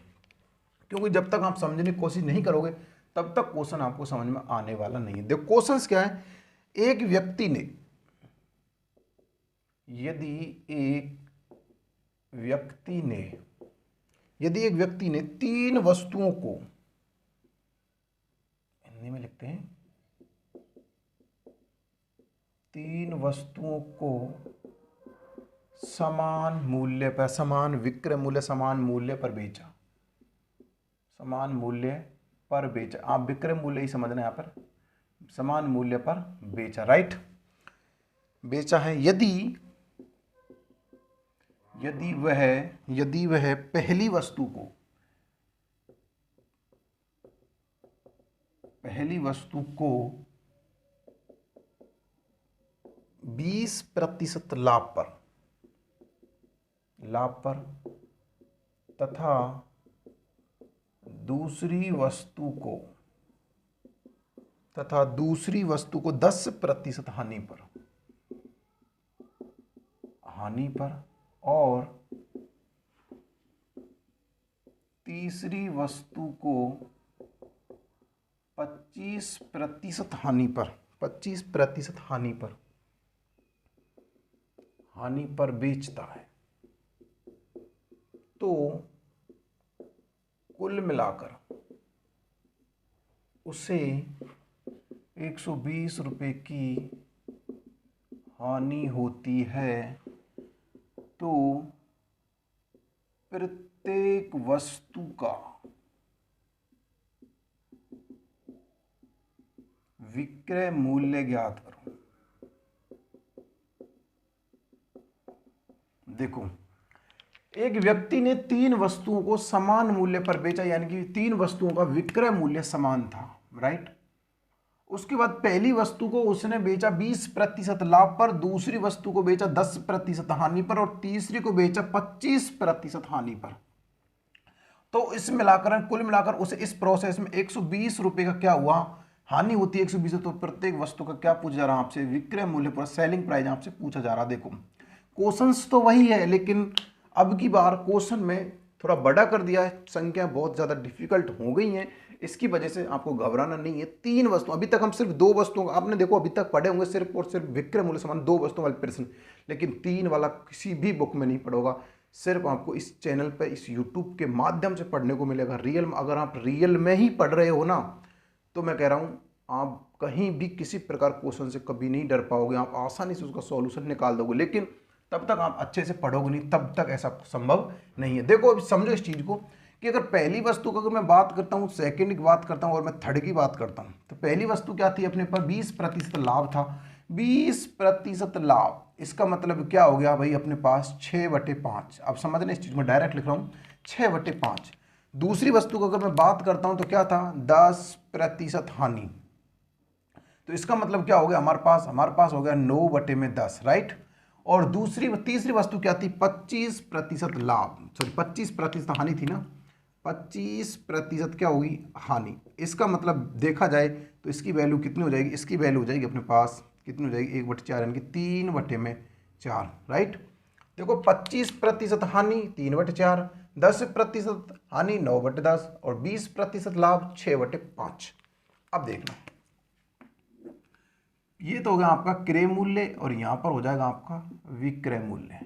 क्योंकि जब तक आप समझने की कोशिश नहीं करोगे तब तक क्वेश्चन आपको समझ में आने वाला नहीं है। देखो क्वेश्चन क्या है, एक व्यक्ति ने, यदि एक व्यक्ति ने 3 वस्तुओं को, हिंदी में लिखते हैं, 3 वस्तुओं को समान मूल्य पर, समान विक्रय मूल्य, समान मूल्य पर बेचा, समान मूल्य पर बेचा, आप विक्रय मूल्य ही समझना यहाँ पर, समान मूल्य पर बेचा, राइट, बेचा है। यदि वह पहली वस्तु को 20% लाभ पर तथा दूसरी वस्तु को 10% हानि पर और तीसरी वस्तु को 25% हानि पर बेचता है, तो कुल मिलाकर उसे 120 रुपये की हानि होती है। तो प्रत्येक वस्तु का विक्रय मूल्य ज्ञात करो। देखो एक व्यक्ति ने 3 वस्तुओं को समान मूल्य पर बेचा, यानी कि 3 वस्तुओं का विक्रय मूल्य समान था, राइट। उसके बाद पहली वस्तु को उसने बेचा 20% लाभ पर, दूसरी वस्तु को बेचा 10% हानि पर और तीसरी को बेचा 25% हानि पर। तो इस मिलाकर कुल मिलाकर उसे इस प्रोसेस में 120 रुपए का क्या हुआ, हानि होती है 120। तो प्रत्येक वस्तु का क्या पूछा जा रहा है आपसे, विक्रय मूल्य पर सेलिंग प्राइस आपसे पूछा जा रहा है। देखो क्वेश्चंस तो वही है, लेकिन अब की बार क्वेश्चन में थोड़ा बड़ा कर दिया है, संख्या बहुत ज़्यादा डिफिकल्ट हो गई हैं, इसकी वजह से आपको घबराना नहीं है। 3 वस्तु, अभी तक हम सिर्फ 2 वस्तुओं, आपने देखो अभी तक पढ़े होंगे सिर्फ और सिर्फ विक्रय मूल्य समान 2 वस्तुओं वाले प्रश्न, लेकिन 3 वाला किसी भी बुक में नहीं पढ़ोगा, सिर्फ आपको इस चैनल पर इस यूट्यूब के माध्यम से पढ़ने को मिलेगा। रियल में अगर आप रियल में ही पढ़ रहे हो ना, तो मैं कह रहा हूँ आप कहीं भी किसी प्रकार क्वेश्चन से कभी नहीं डर पाओगे, आप आसानी से उसका सॉल्यूशन निकाल दोगे। लेकिन तब तक आप अच्छे से पढ़ोगे नहीं, तब तक ऐसा संभव नहीं है। देखो अभी समझो इस चीज़ को कि अगर पहली वस्तु की अगर मैं बात करता हूँ, सेकंड की बात करता हूँ और मैं थर्ड की बात करता हूँ, तो पहली वस्तु क्या थी, अपने पास 20% लाभ था। 20% लाभ, इसका मतलब क्या हो गया भाई, अपने पास 6/5। अब समझना इस चीज़ में, डायरेक्ट लिख रहा हूँ 6/5। दूसरी वस्तु को अगर मैं बात करता हूँ तो क्या था, 10% हानि। तो इसका मतलब क्या हो गया, हमारे पास हो गया 9/10, राइट। और तीसरी वस्तु क्या थी, 25% लाभ, सॉरी 25% हानि थी ना, 25% क्या होगी, हानि। इसका मतलब देखा जाए तो इसकी वैल्यू कितनी हो जाएगी, इसकी वैल्यू हो जाएगी अपने पास कितनी हो जाएगी, 1/4 यानी कि 3/4, राइट। देखो 25% हानि 3/4, 10% हानि 9/10 और 20% लाभ 6/5। अब देखना, ये तो हो गया आपका क्रय मूल्य और यहाँ पर हो जाएगा आपका विक्रय मूल्य,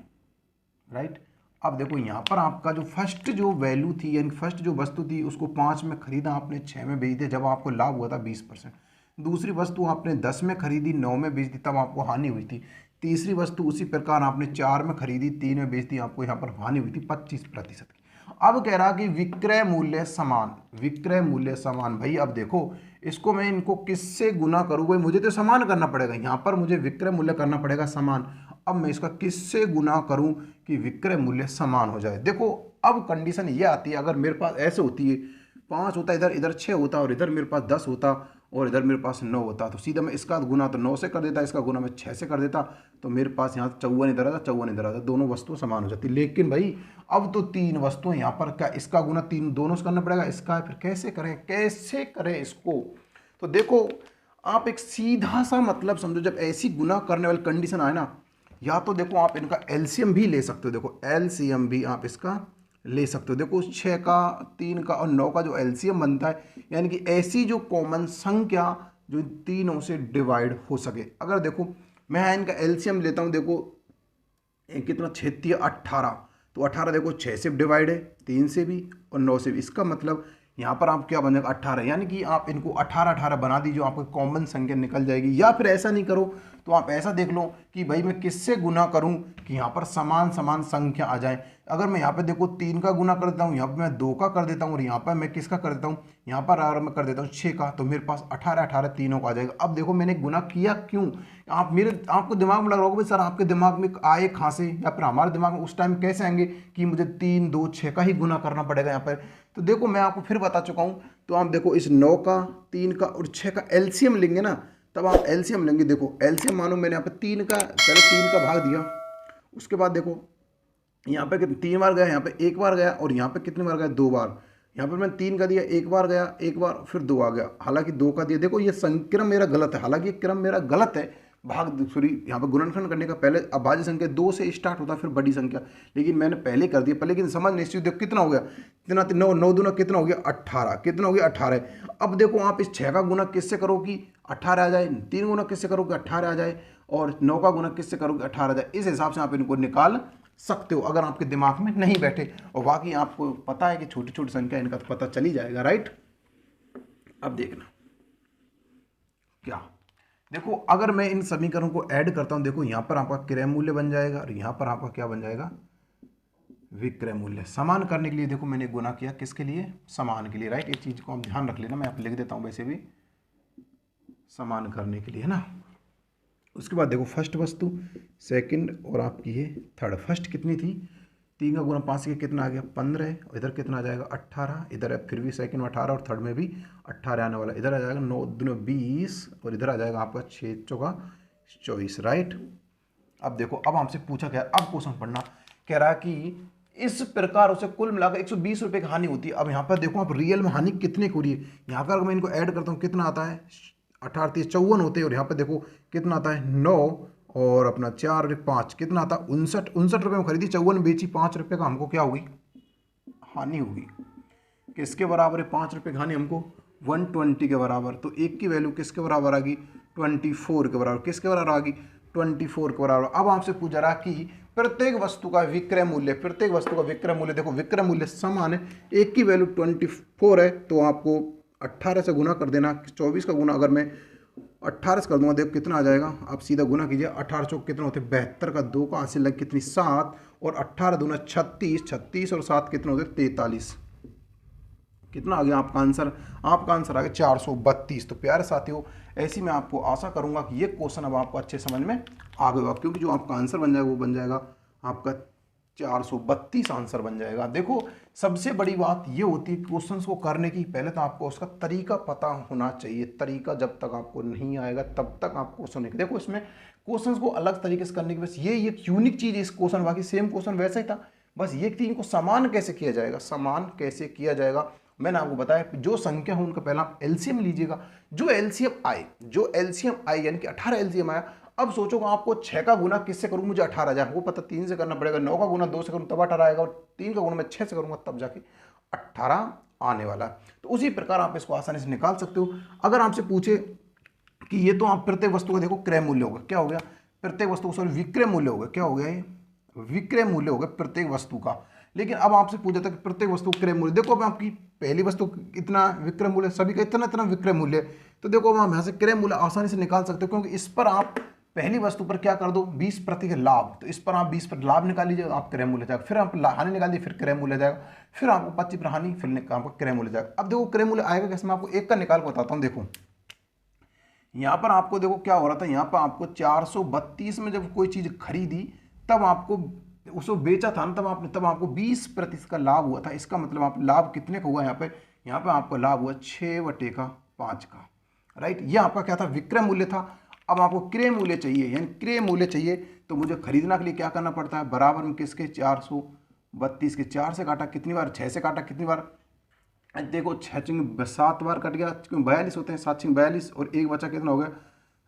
राइट। अब देखो यहाँ पर आपका जो फर्स्ट जो वैल्यू थी, यानी फर्स्ट जो वस्तु थी, उसको 5 में खरीदा आपने, 6 में बेच दिया जब आपको लाभ हुआ था 20%। दूसरी वस्तु आपने 10 में खरीदी, 9 में बेच दी तब आपको हानि हुई थी। तीसरी वस्तु उसी प्रकार आपने 4 में खरीदी, 3 में बेच दी, आपको यहाँ पर हानि हुई थी 25% की। अब कह रहा कि विक्रय मूल्य समान, विक्रय मूल्य समान। भाई अब देखो इसको मैं इनको किससे गुना करूँ, भाई मुझे तो समान करना पड़ेगा, यहाँ पर मुझे विक्रय मूल्य करना पड़ेगा समान। अब मैं इसका किससे गुना करूँ कि विक्रय मूल्य समान हो जाए। देखो अब कंडीशन ये आती है, अगर मेरे पास ऐसे होती है 5 होता, इधर इधर 6 होता और इधर मेरे पास 10 होता और इधर मेरे पास 9 होता, तो सीधा मैं इसका गुना तो 9 से कर देता, इसका गुना मैं 6 से कर देता, तो मेरे पास यहाँ 54 इधर आता, 54 इधर आता, दोनों वस्तुएं समान हो जाती। लेकिन भाई अब तो 3 वस्तुएं, यहाँ पर क्या इसका गुना 3 दोनों से करना पड़ेगा, इसका फिर कैसे करें इसको। तो देखो आप एक सीधा सा मतलब समझो, जब ऐसी गुना करने वाली कंडीशन आए ना, या तो देखो आप इनका एलसीएम भी ले सकते हो, देखो एलसीएम भी आप इसका ले सकते हो। देखो 6 का, 3 का और 9 का जो एलसीएम बनता है, यानी कि ऐसी जो कॉमन संख्या जो तीनों से डिवाइड हो सके। अगर देखो मैं इनका एलसीएम लेता हूँ, देखो कितना 6 18, तो 18 देखो 6 से डिवाइड है, 3 से भी और 9 से भी। इसका मतलब यहाँ पर आप क्या बन जाएगा 18, यानी कि आप इनको 18 बना दीजिए, आपको कॉमन संख्या निकल जाएगी। या फिर ऐसा नहीं करो तो आप ऐसा देख लो कि भाई मैं किससे गुना करूं कि यहाँ पर समान समान संख्या आ जाए। अगर मैं यहाँ पे देखो 3 का गुना कर देता हूँ, यहाँ पे मैं 2 का कर देता हूँ और यहाँ पर मैं किसका कर देता हूँ, यहाँ पर अगर मैं कर देता हूँ 6 का, तो मेरे पास 18 तीनों का आ जाएगा। अब देखो मैंने गुना किया क्यों, आपको दिमाग में लग रहा होगा भाई सर आपके दिमाग में आए कहाँ से, या फिर हमारे दिमाग में उस टाइम कैसे आएंगे कि मुझे 3 2 6 का ही गुना करना पड़ेगा यहाँ पर। तो देखो मैं आपको फिर बता चुका हूँ, तो आप देखो इस 9 का, 3 का और 6 का एलसीएम लेंगे ना, तब आप एलसीएम लेंगे। देखो एलसीएम मानो मैंने यहाँ पे 3 का, पहले 3 का भाग दिया, उसके बाद देखो यहाँ पे 3 बार गया, यहाँ पे 1 बार गया और यहाँ पे कितनी बार गया, 2 बार। यहाँ पर मैंने 3 का दिया, 1 बार गया, 1 बार फिर 2 आ गया, हालांकि 2 का दिया। देखो ये संक्रम मेरा गलत है, हालांकि ये क्रम मेरा गलत है, भाग सॉरी यहाँ पर गुणनखंड करने का पहले अभाज्य संख्या 2 से स्टार्ट होता है फिर बड़ी संख्या, लेकिन मैंने पहले कर दिया। पर लेकिन समझ निश्चित देखो कितना हो गया, कितना 9 9 दूना कितना हो गया 18, कितना हो गया 18। अब देखो आप इस 6 का गुना किससे करो कि 18 आ जाए, 3 गुना किससे करो कि 18 आ जाए, और 9 का गुना किससे करो कि 18 आ जाए। इस हिसाब से आप इनको निकाल सकते हो अगर आपके दिमाग में नहीं बैठे, और बाकी आपको पता है कि छोटी छोटी संख्या इनका तो पता चल ही जाएगा, राइट। अब देखना क्या, देखो अगर मैं इन समीकरणों को ऐड करता हूं, देखो यहां पर आपका क्रय मूल्य बन जाएगा और यहां पर आपका क्या बन जाएगा, विक्रय मूल्य। समान करने के लिए देखो मैंने गुना किया किसके लिए, समान के लिए, राइट। इस चीज को हम ध्यान रख लेना, मैं आप लिख देता हूं वैसे भी, समान करने के लिए, है ना। उसके बाद देखो फर्स्ट वस्तु, सेकंड और आपकी ये थर्ड। फर्स्ट कितनी थी 3 का गुना 5 से कितना आ गया 15, और इधर कितना आ जाएगा 18, इधर फिर भी सेकंड में 18 और थर्ड में भी 18 आने वाला, इधर आ जाएगा 9 दूनी 20 और इधर आ जाएगा आपका 6 चौका 24, राइट। अब देखो, अब हमसे पूछा क्या, अब क्वेश्चन पढ़ना, कह रहा है कि इस प्रकार उसे कुल मिलाकर 120 रुपये की हानि होती है। अब यहाँ पर देखो आप रियल में हानि कितने की हो रही है, यहाँ पर अगर मैं इनको ऐड करता हूँ कितना आता है 18 30 54 होते हैं, और यहाँ पर देखो कितना आता है 9 और अपना 4 और 5 कितना आता है 59 रुपये में खरीदी, 54 में बेची, 5 रुपये का हमको क्या होगी हानि होगी। किसके बराबर है 5 रुपये की हानि हमको 120 के बराबर, तो एक की वैल्यू किसके बराबर आ गई 24 के बराबर, किसके बराबर आ गई 24 के बराबर। अब आपसे पूछा रहा कि प्रत्येक वस्तु का विक्रय मूल्य, प्रत्येक वस्तु का विक्रय मूल्य, देखो विक्रय मूल्य समान है, एक की वैल्यू 24 है तो आपको 18 से गुना कर देना, 24 का गुना अगर मैं 18 से कर दूंगा देखो कितना आ जाएगा, आप सीधा गुना कीजिए, 18 चौक कितना होते 72 का 2 का हासिल लग कितनी 7 और 18 दूना 36, 36 और 7 कितने होते 43, कितना आ गया आपका आंसर, आपका आंसर आ गया 432। तो प्यारे साथियों, ऐसी मैं आपको आशा करूंगा कि ये क्वेश्चन अब आपको अच्छे समझ में आ गया, क्योंकि जो आपका आंसर बन जाएगा वो बन जाएगा आपका 432 आंसर बन जाएगा। देखो सबसे बड़ी बात ये होती है क्वेश्चंस को करने की, पहले तो आपको उसका तरीका पता होना चाहिए, तरीका जब तक आपको नहीं आएगा तब तक आप क्वेश्चन नहीं, देखो इसमें क्वेश्चंस को अलग तरीके से करने की बस ये एक यूनिक चीज़ है इस क्वेश्चन, बाकी सेम क्वेश्चन वैसा ही था, बस ये तीन को समान कैसे किया जाएगा, समान कैसे किया जाएगा मैंने आपको बताया, जो संख्या हो उनका पहला एलसीएम लीजिएगा, जो एलसीएम आए यानी कि 18 एलसीएम आया। अब सोचो आपको 6 का गुना किससे करूँ, मुझे 18 जाए वो पता 3 से करना पड़ेगा, 9 का गुना 2 से करूँ तब 18 आएगा, और 3 का गुना मैं 6 से करूँगा तब जाके 18 आने वाला है। तो उसी प्रकार आप इसको आसानी से निकाल सकते हो। अगर आपसे पूछे कि ये तो आप प्रत्येक वस्तु का देखो क्रय मूल्य होगा, क्या हो गया प्रत्येक वस्तु सॉरी विक्रय मूल्य होगा, क्या हो गया ये विक्रय मूल्य होगा प्रत्येक वस्तु का। लेकिन अब आपसे पूछा था कि प्रत्येक वस्तु क्रय मूल्य, देखो अब आपकी पहली वस्तु इतना विक्रय मूल्य, सभी का इतना इतना विक्रय मूल्य, तो देखो अब हम यहाँ से क्रय मूल्य आसानी से निकाल सकते हो, क्योंकि इस पर आप पहली वस्तु पर क्या कर दो 20% लाभ, तो इस पर आप 20 पर लाभ निकाल लीजिए, आप क्रय मूल्य जाएगा, फिर आप हानि निकाल दीजिए, फिर क्रय मूल्य जाएगा, फिर आपको 25 पर हानि, फिर आपको क्रय मूल्य जाएगा। अब देखो क्रय मूल्य आएगा कैसे, मैं आपको एक का निकाल बताता हूँ। देखो यहाँ पर आपको देखो क्या हो रहा था, यहाँ पर आपको 432 में जब कोई चीज़ खरीदी तब आपको उसको बेचा था ना, तब आपको 20% का लाभ हुआ था। इसका मतलब आप लाभ कितने का हुआ, यहाँ पे आपको लाभ हुआ 6/5 का, राइट। ये आपका क्या था विक्रय मूल्य था। अब आपको क्रय मूल्य चाहिए, यानी क्रय मूल्य चाहिए तो मुझे खरीदना के लिए क्या करना पड़ता है, बराबर में किसके 432 के 4 से काटा कितनी बार, 6 से काटा कितनी बार, देखो 6 7 बार कट गया, 42 होते हैं, 7 42 और एक बचा कितना हो गया,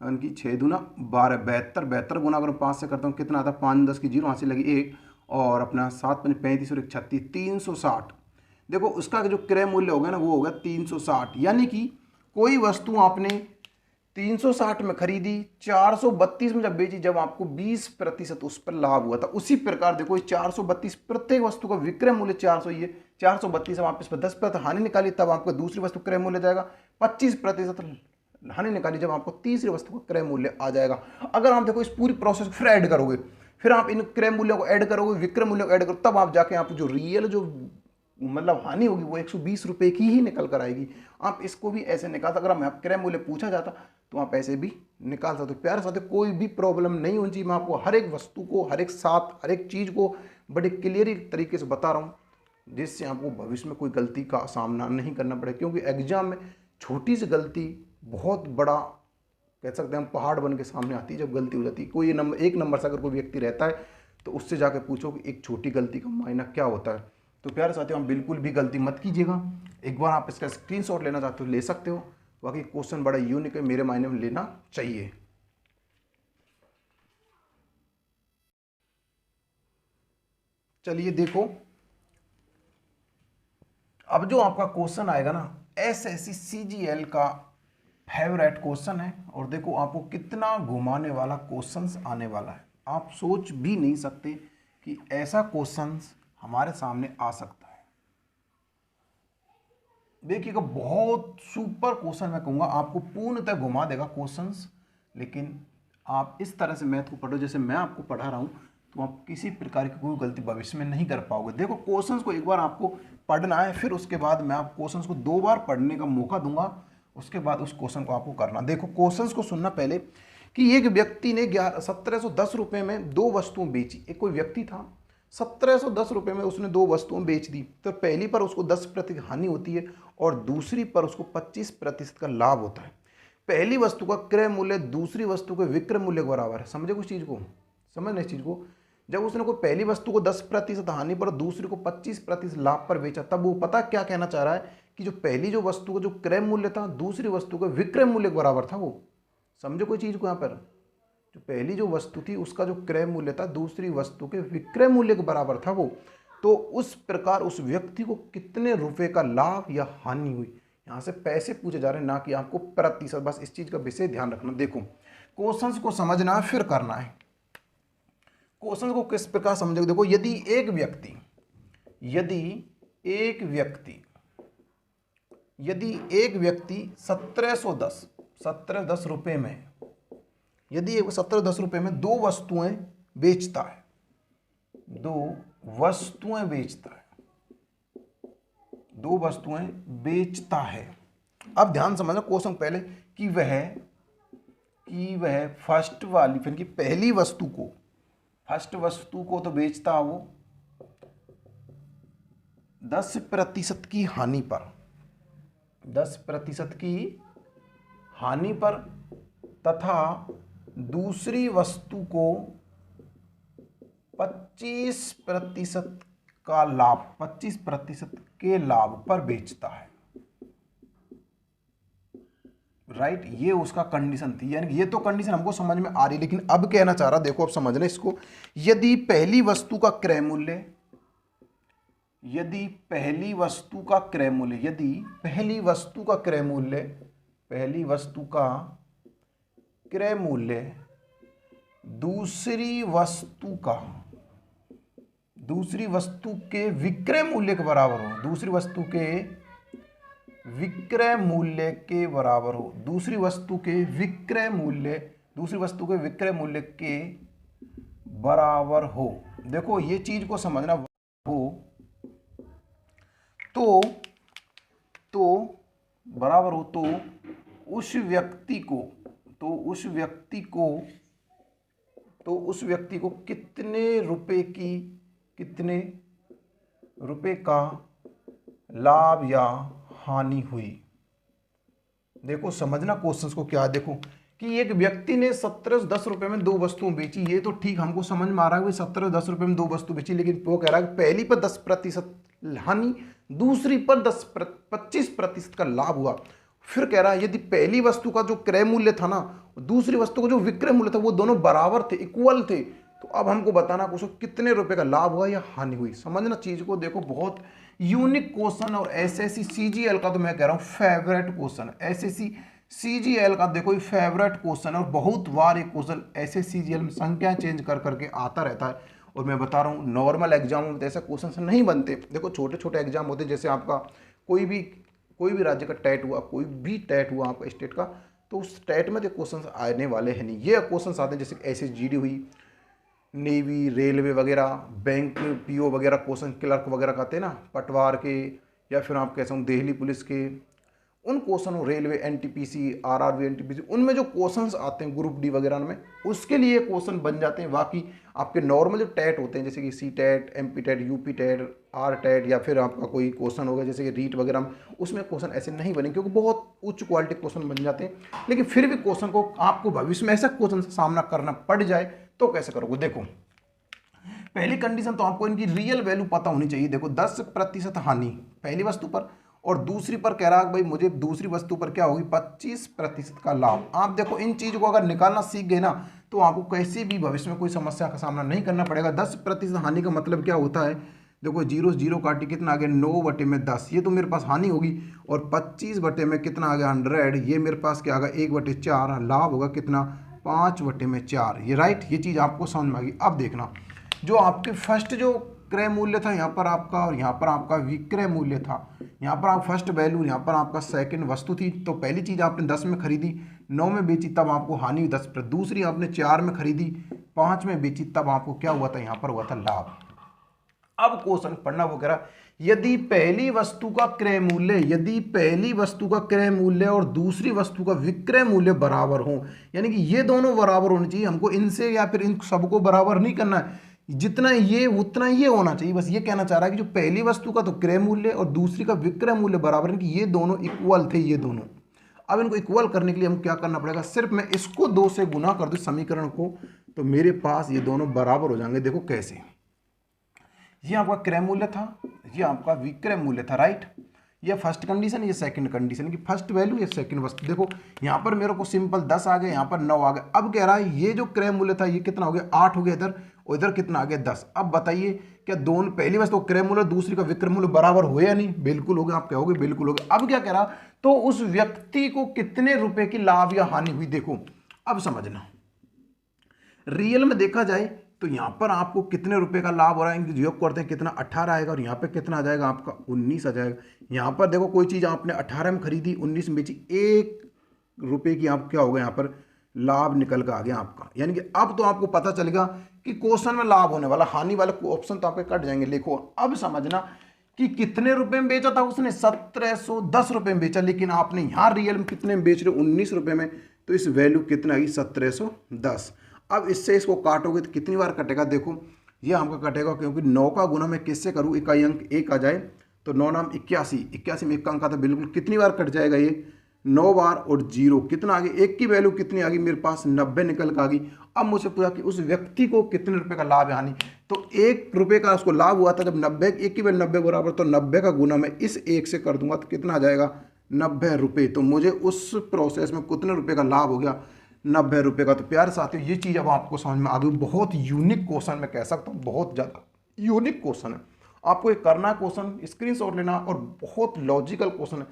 उनकी 6 दूना 12 72 गुना अगर 5 से करता हूँ कितना आता है 5 10 की 0 हासिल लगी 1 और अपना 7 5 35 और 1 36 360। देखो उसका जो क्रय मूल्य होगा ना वो होगा 360, यानी कि कोई वस्तु आपने 360 में खरीदी, 432 में जब बेची, जब आपको 20% उस पर लाभ हुआ था। उसी प्रकार देखो 432 प्रत्येक वस्तु का विक्रय मूल्य 400 ही है, 432 आप इस पर 10% हानि निकाली तब आपको दूसरी वस्तु क्रय मूल्य जाएगा, 25% हानि निकाली जब आपको तीसरी वस्तु का क्रय मूल्य आ जाएगा। अगर आप देखो इस पूरी प्रोसेस को फिर ऐड करोगे, फिर आप इन क्रय मूल्यों को ऐड करोगे, विक्रय मूल्य को ऐड करो, तब आप जाके आप जो रियल जो मतलब हानि होगी वो 120 रुपये की ही निकल कर आएगी। आप इसको भी ऐसे निकाल, अगर हमें क्रय मूल्य पूछा जाता तो आप ऐसे भी निकाल सकते हो। प्यारे साथियों कोई भी प्रॉब्लम नहीं होनी चाहिए, मैं आपको हर एक वस्तु को, हर एक साथ, हर एक चीज़ को बड़े क्लियर तरीके से बता रहा हूँ, जिससे आपको भविष्य में कोई गलती का सामना नहीं करना पड़े। क्योंकि एग्जाम में छोटी सी गलती बहुत बड़ा कह सकते हैं हम पहाड़ बन के सामने आती है जब गलती हो जाती है। कोई एक नंबर से अगर कोई व्यक्ति रहता है तो उससे जाके पूछो कि एक छोटी गलती का मायना क्या होता है। तो प्यारे साथियों हम बिल्कुल भी गलती मत कीजिएगा। एक बार आप इसका स्क्रीनशॉट लेना चाहते हो ले सकते हो, बाकी क्वेश्चन बड़ा यूनिक है, मेरे मायने में लेना चाहिए। चलिए देखो अब जो आपका क्वेश्चन आएगा ना एसएससी सीजीएल का फेवरेट क्वेश्चन है, और देखो आपको कितना घुमाने वाला क्वेश्चंस आने वाला है। आप सोच भी नहीं सकते कि ऐसा क्वेश्चंस हमारे सामने आ सकता है। देखिएगा बहुत सुपर क्वेश्चन, मैं कहूँगा आपको पूर्णतः घुमा देगा क्वेश्चंस। लेकिन आप इस तरह से मैथ को पढ़ो जैसे मैं आपको पढ़ा रहा हूँ, तो आप किसी प्रकार की कोई गलती भविष्य में नहीं कर पाओगे। देखो क्वेश्चंस को एक बार आपको पढ़ना है, फिर उसके बाद मैं आप क्वेश्चंस को 2 बार पढ़ने का मौका दूंगा, उसके बाद उस क्वेश्चन को आपको करना। देखो क्वेश्चंस को सुनना पहले कि एक व्यक्ति ने 1710 रुपये में 2 वस्तुएं बेची। एक कोई व्यक्ति था 1710 रुपये में उसने दो वस्तुएं बेच दी, तो पहली पर उसको 10% हानि होती है और दूसरी पर उसको 25% का लाभ होता है। पहली वस्तु का क्रय मूल्य दूसरी वस्तु के विक्रय मूल्य के बराबर है। समझे कुछ चीज़ को, समझना इस चीज़ को। जब उसने को पहली वस्तु को 10% हानि पर दूसरी को 25% लाभ पर बेचा, तब वो पता क्या कहना चाह रहा है कि जो पहली जो वस्तु का जो क्रय मूल्य था दूसरी वस्तु के विक्रय मूल्य के बराबर था वो। समझो कोई चीज़ को यहाँ पर, जो पहली जो वस्तु थी उसका जो क्रय मूल्य था दूसरी वस्तु के विक्रय मूल्य के बराबर था वो। तो उस प्रकार उस व्यक्ति को कितने रुपए का लाभ या हानि हुई, यहाँ से पैसे पूछे जा रहे हैं, ना कि आपको प्रतिशत। बस इस चीज़ का विषय ध्यान रखना। देखो क्वेश्चंस को समझना है फिर करना है। क्वेश्चन को किस प्रकार समझोगे, देखो यदि एक व्यक्ति 1710 रुपये में, यदि 1710 रुपये में दो वस्तुएं बेचता है, दो वस्तुएं बेचता है। अब ध्यान समझना क्वेश्चन पहले कि वह फर्स्ट वाली फिर की पहली वस्तु को तो बेचता वो 10% की हानि पर, 10% की हानि पर, तथा दूसरी वस्तु को 25% का लाभ, 25% के लाभ पर बेचता है। राइट, ये उसका कंडीशन थी। यानी ये तो कंडीशन हमको समझ में आ रही, लेकिन अब कहना चाह रहा, देखो अब समझना इसको। यदि पहली वस्तु का क्रय मूल्य, यदि पहली वस्तु का क्रय मूल्य दूसरी वस्तु के विक्रय मूल्य के बराबर हो, दूसरी वस्तु के विक्रय मूल्य के बराबर हो, देखो ये चीज को समझना हो, तो बराबर हो, तो उस व्यक्ति को कितने रुपए का लाभ या हानि हुई। देखो समझना क्वेश्चंस को क्या है। देखो कि एक व्यक्ति ने 1710 रुपये में दो वस्तुएं बेची, ये तो ठीक हमको समझ में आ रहा है कि 1710 रुपये में दो वस्तु बेची, लेकिन वो कह रहा है कि पहली पर 10% हानि, दूसरी पर 25% का लाभ हुआ। फिर कह रहा है यदि पहली वस्तु का जो क्रय मूल्य था ना, दूसरी वस्तु का जो विक्रय मूल्य था, वो दोनों बराबर थे, इक्वल थे, तो अब हमको बताना उसको कितने रुपए का लाभ हुआ या हानि हुई। समझना चीज को। देखो बहुत यूनिक क्वेश्चन और एसएससी सीजीएल का तो मैं कह रहा हूं फेवरेट क्वेश्चन, एसएससी सीजीएल का देखो ये फेवरेट क्वेश्चन, और बहुत बार एक क्वेश्चन एसएससी सीजीएल में संख्या चेंज कर करके आता रहता है। और मैं बता रहा हूँ नॉर्मल एग्जाम में ऐसे क्वेश्चन नहीं बनते। देखो छोटे छोटे एग्जाम होते हैं, जैसे आपका कोई भी राज्य का टैट हुआ, कोई भी टैट हुआ आपका स्टेट का, तो उस टैट में तो क्वेश्चन आने वाले हैं नहीं। ये क्वेश्चन आते हैं जैसे एसएसजीडी हुई, नेवी, रेलवे वगैरह, बैंक पीओ वगैरह क्वेश्चन, क्लर्क वगैरह कहते हैं ना, पटवार के, या फिर आप कह सकते हो दिल्ली पुलिस के, उन question, railway NTPC, RRB NTPC, उनमें जो क्वेश्चंस आते हैं ग्रुप डी वगैरह में, उसके लिए क्वेश्चन बन जाते हैं। बाकी आपके नॉर्मल जो टैट होते हैं जैसे कि C TET, MP TET, UP TET, R TET, या फिर आपका कोई क्वेश्चन होगा जैसे कि रीट वगैरह में, उसमें क्वेश्चन ऐसे नहीं बने क्योंकि बहुत उच्च क्वालिटी क्वेश्चन बन जाते हैं। लेकिन फिर भी क्वेश्चन को आपको भविष्य में ऐसा क्वेश्चन से सामना करना पड़ जाए तो कैसे करोगे। देखो पहली कंडीशन तो आपको इनकी रियल वैल्यू पता होनी चाहिए। देखो 10% हानि पहली वस्तु पर, और दूसरी पर कह रहा है भाई मुझे दूसरी वस्तु पर क्या होगी 25% का लाभ। आप देखो इन चीज़ को अगर निकालना सीख गए ना तो आपको कैसे भी भविष्य में कोई समस्या का सामना नहीं करना पड़ेगा। 10% हानि का मतलब क्या होता है, देखो जीरो जीरो काटी कितना आ गया 9/10, ये तो मेरे पास हानि होगी, और 25 में कितना आ गया 100, ये मेरे पास क्या आ गया 1/4, लाभ होगा कितना 5/4। ये राइट, ये चीज़ आपको समझ में आ गई। अब देखना जो आपके फर्स्ट जो क्रय मूल्य था यहाँ पर आपका, और यहाँ पर आपका विक्रय मूल्य था, यहाँ पर आप फर्स्ट वैल्यू, यहाँ पर आपका सेकंड वस्तु थी। तो पहली चीज़ आपने 10 में खरीदी, 9 में बेची, तब आपको हानि हुई 10%। दूसरी आपने 4 में खरीदी, 5 में बेची, तब आपको क्या हुआ था, यहाँ पर हुआ था लाभ। अब क्वेश्चन पढ़ना वो कह रहा यदि पहली वस्तु का क्रय मूल्य और दूसरी वस्तु का विक्रय मूल्य बराबर हो, यानी कि ये दोनों बराबर होने चाहिए। हमको इनसे या फिर इन सबको बराबर नहीं करना है, जितना ये उतना ये होना चाहिए। बस ये कहना चाह रहा है कि जो पहली वस्तु का तो क्रय मूल्य और दूसरी का विक्रय मूल्य बराबर है, कि ये दोनों इक्वल थे, ये दोनों। अब इनको इक्वल करने के लिए हम क्या करना पड़ेगा, सिर्फ मैं इसको 2 से गुना कर दूं समीकरण को, तो मेरे पास ये दोनों बराबर हो जाएंगे। देखो कैसे, ये आपका क्रय मूल्य था, ये आपका विक्रय मूल्य था, राइट। ये फर्स्ट कंडीशन, ये सेकंड कंडीशन की फर्स्ट वैल्यू, ये सेकंड वस्तु। देखो यहाँ पर मेरे को सिंपल 10 आ गया, यहाँ पर 9 आ गया। अब कह रहा है ये जो क्रय मूल्य था ये कितना हो गया, 8 हो गया इधर, और इधर कितना आ गया, 10। अब बताइए क्या दोनों, पहली वस्तु क्रय मूल्य दूसरी का विक्रय मूल्य बराबर हुए या नहीं? बिल्कुल हो गया। आप कहोगे बिल्कुल हो गया। अब क्या कह रहा, तो उस व्यक्ति को कितने रुपए की लाभ या हानि हुई? देखो अब समझना, रियल में देखा जाए तो यहाँ पर आपको कितने रुपए का लाभ हो रहा है, योग करते हैं कितना, 18 आएगा, और यहाँ पे कितना आ जाएगा आपका, 19 आ जाएगा। यहाँ पर देखो कोई चीज़ आपने 18 में खरीदी, 19 में बेची, 1 रुपए की आप क्या होगा यहाँ पर लाभ निकल कर आ गया आपका। यानी कि अब तो आपको पता चलेगा कि क्वेश्चन में लाभ होने वाला, हानि वाला ऑप्शन तो आपके कट जाएंगे। देखो अब समझना कि कितने रुपए में बेचा था उसने, 1710 रुपए में बेचा, लेकिन आपने यहाँ रियल में कितने में बेच रहे हो, 19 रुपए में, तो इस वैल्यू कितना आई, 1710। अब इससे इसको काटोगे तो कितनी बार कटेगा? देखो ये आपका कटेगा, क्योंकि 9 का गुना मैं किससे करूँ, इकाई अंक 1 आ जाए तो 9 नाम 81, 81 में 1 का अंक आता, बिल्कुल कितनी बार कट जाएगा ये, 9 बार, और 0 कितना आ गया, 1 की वैल्यू कितनी आ गई मेरे पास, 90 निकल कर आ गई। अब मुझसे पूछा कि उस व्यक्ति को कितने रुपए का लाभ हानि, तो 1 रुपए का उसको लाभ हुआ था, जब 90, 1 की वैल्यू 90 बराबर, तो 90 का गुना मैं इस 1 से कर दूंगा तो कितना आ जाएगा, 90 रुपये। तो मुझे उस प्रोसेस में कितने रुपए का लाभ हो गया, 90 रुपये का। तो प्यारे साथियों ये चीज़ अब आपको समझ में आ गई। बहुत यूनिक क्वेश्चन मैं कह सकता हूँ, बहुत ज़्यादा यूनिक क्वेश्चन है। आपको ये करना क्वेश्चन, स्क्रीनशॉट लेना, और बहुत लॉजिकल क्वेश्चन है।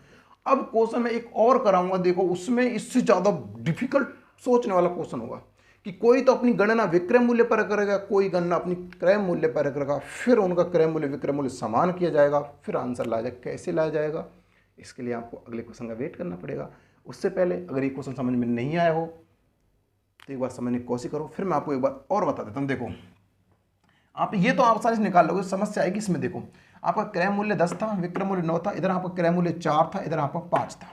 अब क्वेश्चन मैं एक और कराऊंगा, देखो उसमें इससे ज़्यादा डिफिकल्ट सोचने वाला क्वेश्चन होगा, कि कोई तो अपनी गणना विक्रय मूल्य पर करेगा, कोई गणना अपनी क्रय मूल्य पर करेगा, फिर उनका क्रय मूल्य विक्रय मूल्य समान किया जाएगा, फिर आंसर लाया जाएगा। कैसे लाया जाएगा, इसके लिए आपको अगले क्वेश्चन का वेट करना पड़ेगा। उससे पहले अगर ये क्वेश्चन समझ में नहीं आया हो तो एक बार समझने की कोशिश करो, फिर मैं आपको एक बार और बता देता हूँ। देखो आप ये तो आप सारी निकाल लोगे, समस्या आएगी इसमें। देखो आपका क्रय मूल्य 10 था, विक्रय मूल्य 9 था, इधर आपका क्रय मूल्य 4 था, इधर आपका 5 था।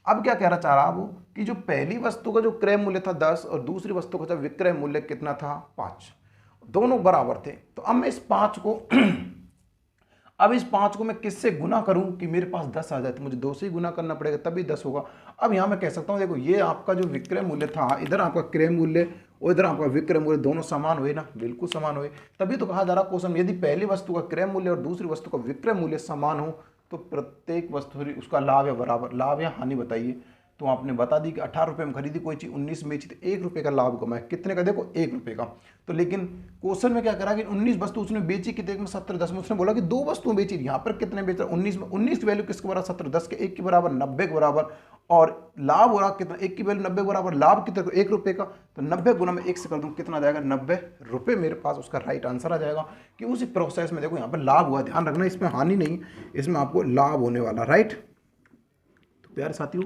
अब क्या कहना चाह रहा वो, कि जो पहली वस्तु का जो क्रय मूल्य था 10 और दूसरी वस्तु का जो विक्रय मूल्य कितना था, 5, दोनों बराबर थे। तो अब मैं इस 5 को अब इस 5 को मैं किससे गुना करूं कि मेरे पास 10 आ जाए, तो मुझे 2 से ही गुना करना पड़ेगा, तभी 10 होगा। अब यहां मैं कह सकता हूं, देखो ये आपका जो विक्रय मूल्य था, इधर आपका क्रय मूल्य और इधर आपका विक्रय मूल्य दोनों समान हुए ना, बिल्कुल समान हुए। तभी तो कहा जा रहा क्वेश्चन, यदि पहली वस्तु का क्रय मूल्य और दूसरी वस्तु का विक्रय मूल्य समान हो तो प्रत्येक वस्तु उसका लाभ या बराबर, लाभ या हानि बताइए। तो आपने बता दी कि 18 रुपये में खरीदी कोई चीज़, 19 में बेची, तो 1 रुपये का लाभ कमाया। कितने का, देखो 1 रुपये का। तो लेकिन क्वेश्चन में क्या करा कि 19 वस्तु उसने बेची, कितने में, 1710 में। उसने बोला कि 2 वस्तुएं बेची, यहाँ पर कितने बेचा, 19 में। 19 की वैल्यू किसके बराबर, 1710 के 1 के बराबर, 90 के बराबर, और लाभ हो रहा कितना, 1 की वैल्यू 90 के बराबर, लाभ कितने, 1 रुपये का। तो 90 गुना में 1 से कर दूँ, कितना आ जाएगा, 90 रुपये मेरे पास उसका राइट आंसर आ जाएगा। कि उसी प्रोसेस में देखो यहाँ पर लाभ हुआ, ध्यान रखना इसमें हानि नहीं, इसमें आपको लाभ होने वाला, राइट। तो प्यारे साथियों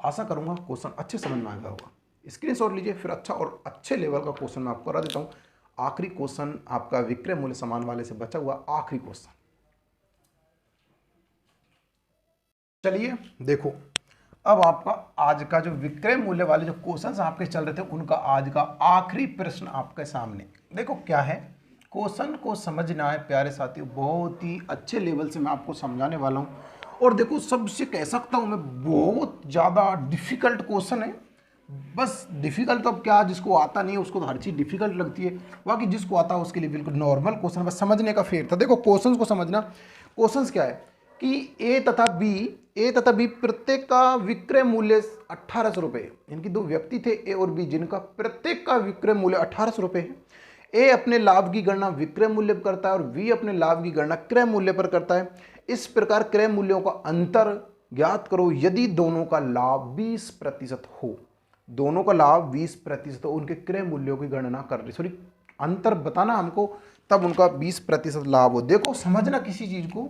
आशा करूंगा क्वेश्चन अच्छे समझ में आ गया होगा। स्क्रीनशॉट लीजिए, फिर अच्छा और अच्छे लेवल का क्वेश्चन मैं आपको करा देता हूं। आखिरी क्वेश्चन आपका विक्रय मूल्य समान वाले से बचा हुआ आखिरी क्वेश्चन। चलिए देखो, अब आपका आज का जो विक्रय मूल्य वाले जो क्वेश्चंस आपके चल रहे थे, उनका आज का आखिरी प्रश्न आपके सामने। देखो क्या है, क्वेश्चन को समझना है प्यारे साथियों, बहुत ही अच्छे लेवल से मैं आपको समझाने वाला हूं। और देखो सबसे कह सकता हूं मैं, बहुत ज़्यादा डिफिकल्ट क्वेश्चन है। बस डिफिकल्ट तो अब क्या, जिसको आता नहीं है उसको तो हर चीज़ डिफिकल्ट लगती है, बाकी जिसको आता है उसके लिए बिल्कुल नॉर्मल क्वेश्चन, बस समझने का फेर था। देखो क्वेश्चंस को समझना, क्वेश्चंस क्या है कि ए तथा बी प्रत्येक का विक्रय मूल्य 1800 रुपये। इनकी 2 व्यक्ति थे, ए और बी, जिनका प्रत्येक का विक्रय मूल्य 1800 रुपये है। ए अपने लाभ की गणना विक्रय मूल्य पर करता है और बी अपने लाभ की गणना क्रय मूल्य पर करता है। इस प्रकार क्रय मूल्यों का अंतर ज्ञात करो यदि दोनों का लाभ 20% हो। दोनों का लाभ 20% हो, उनके क्रय मूल्यों की गणना कर रही, सॉरी अंतर बताना हमको, तब उनका 20% लाभ हो। देखो समझना किसी चीज को,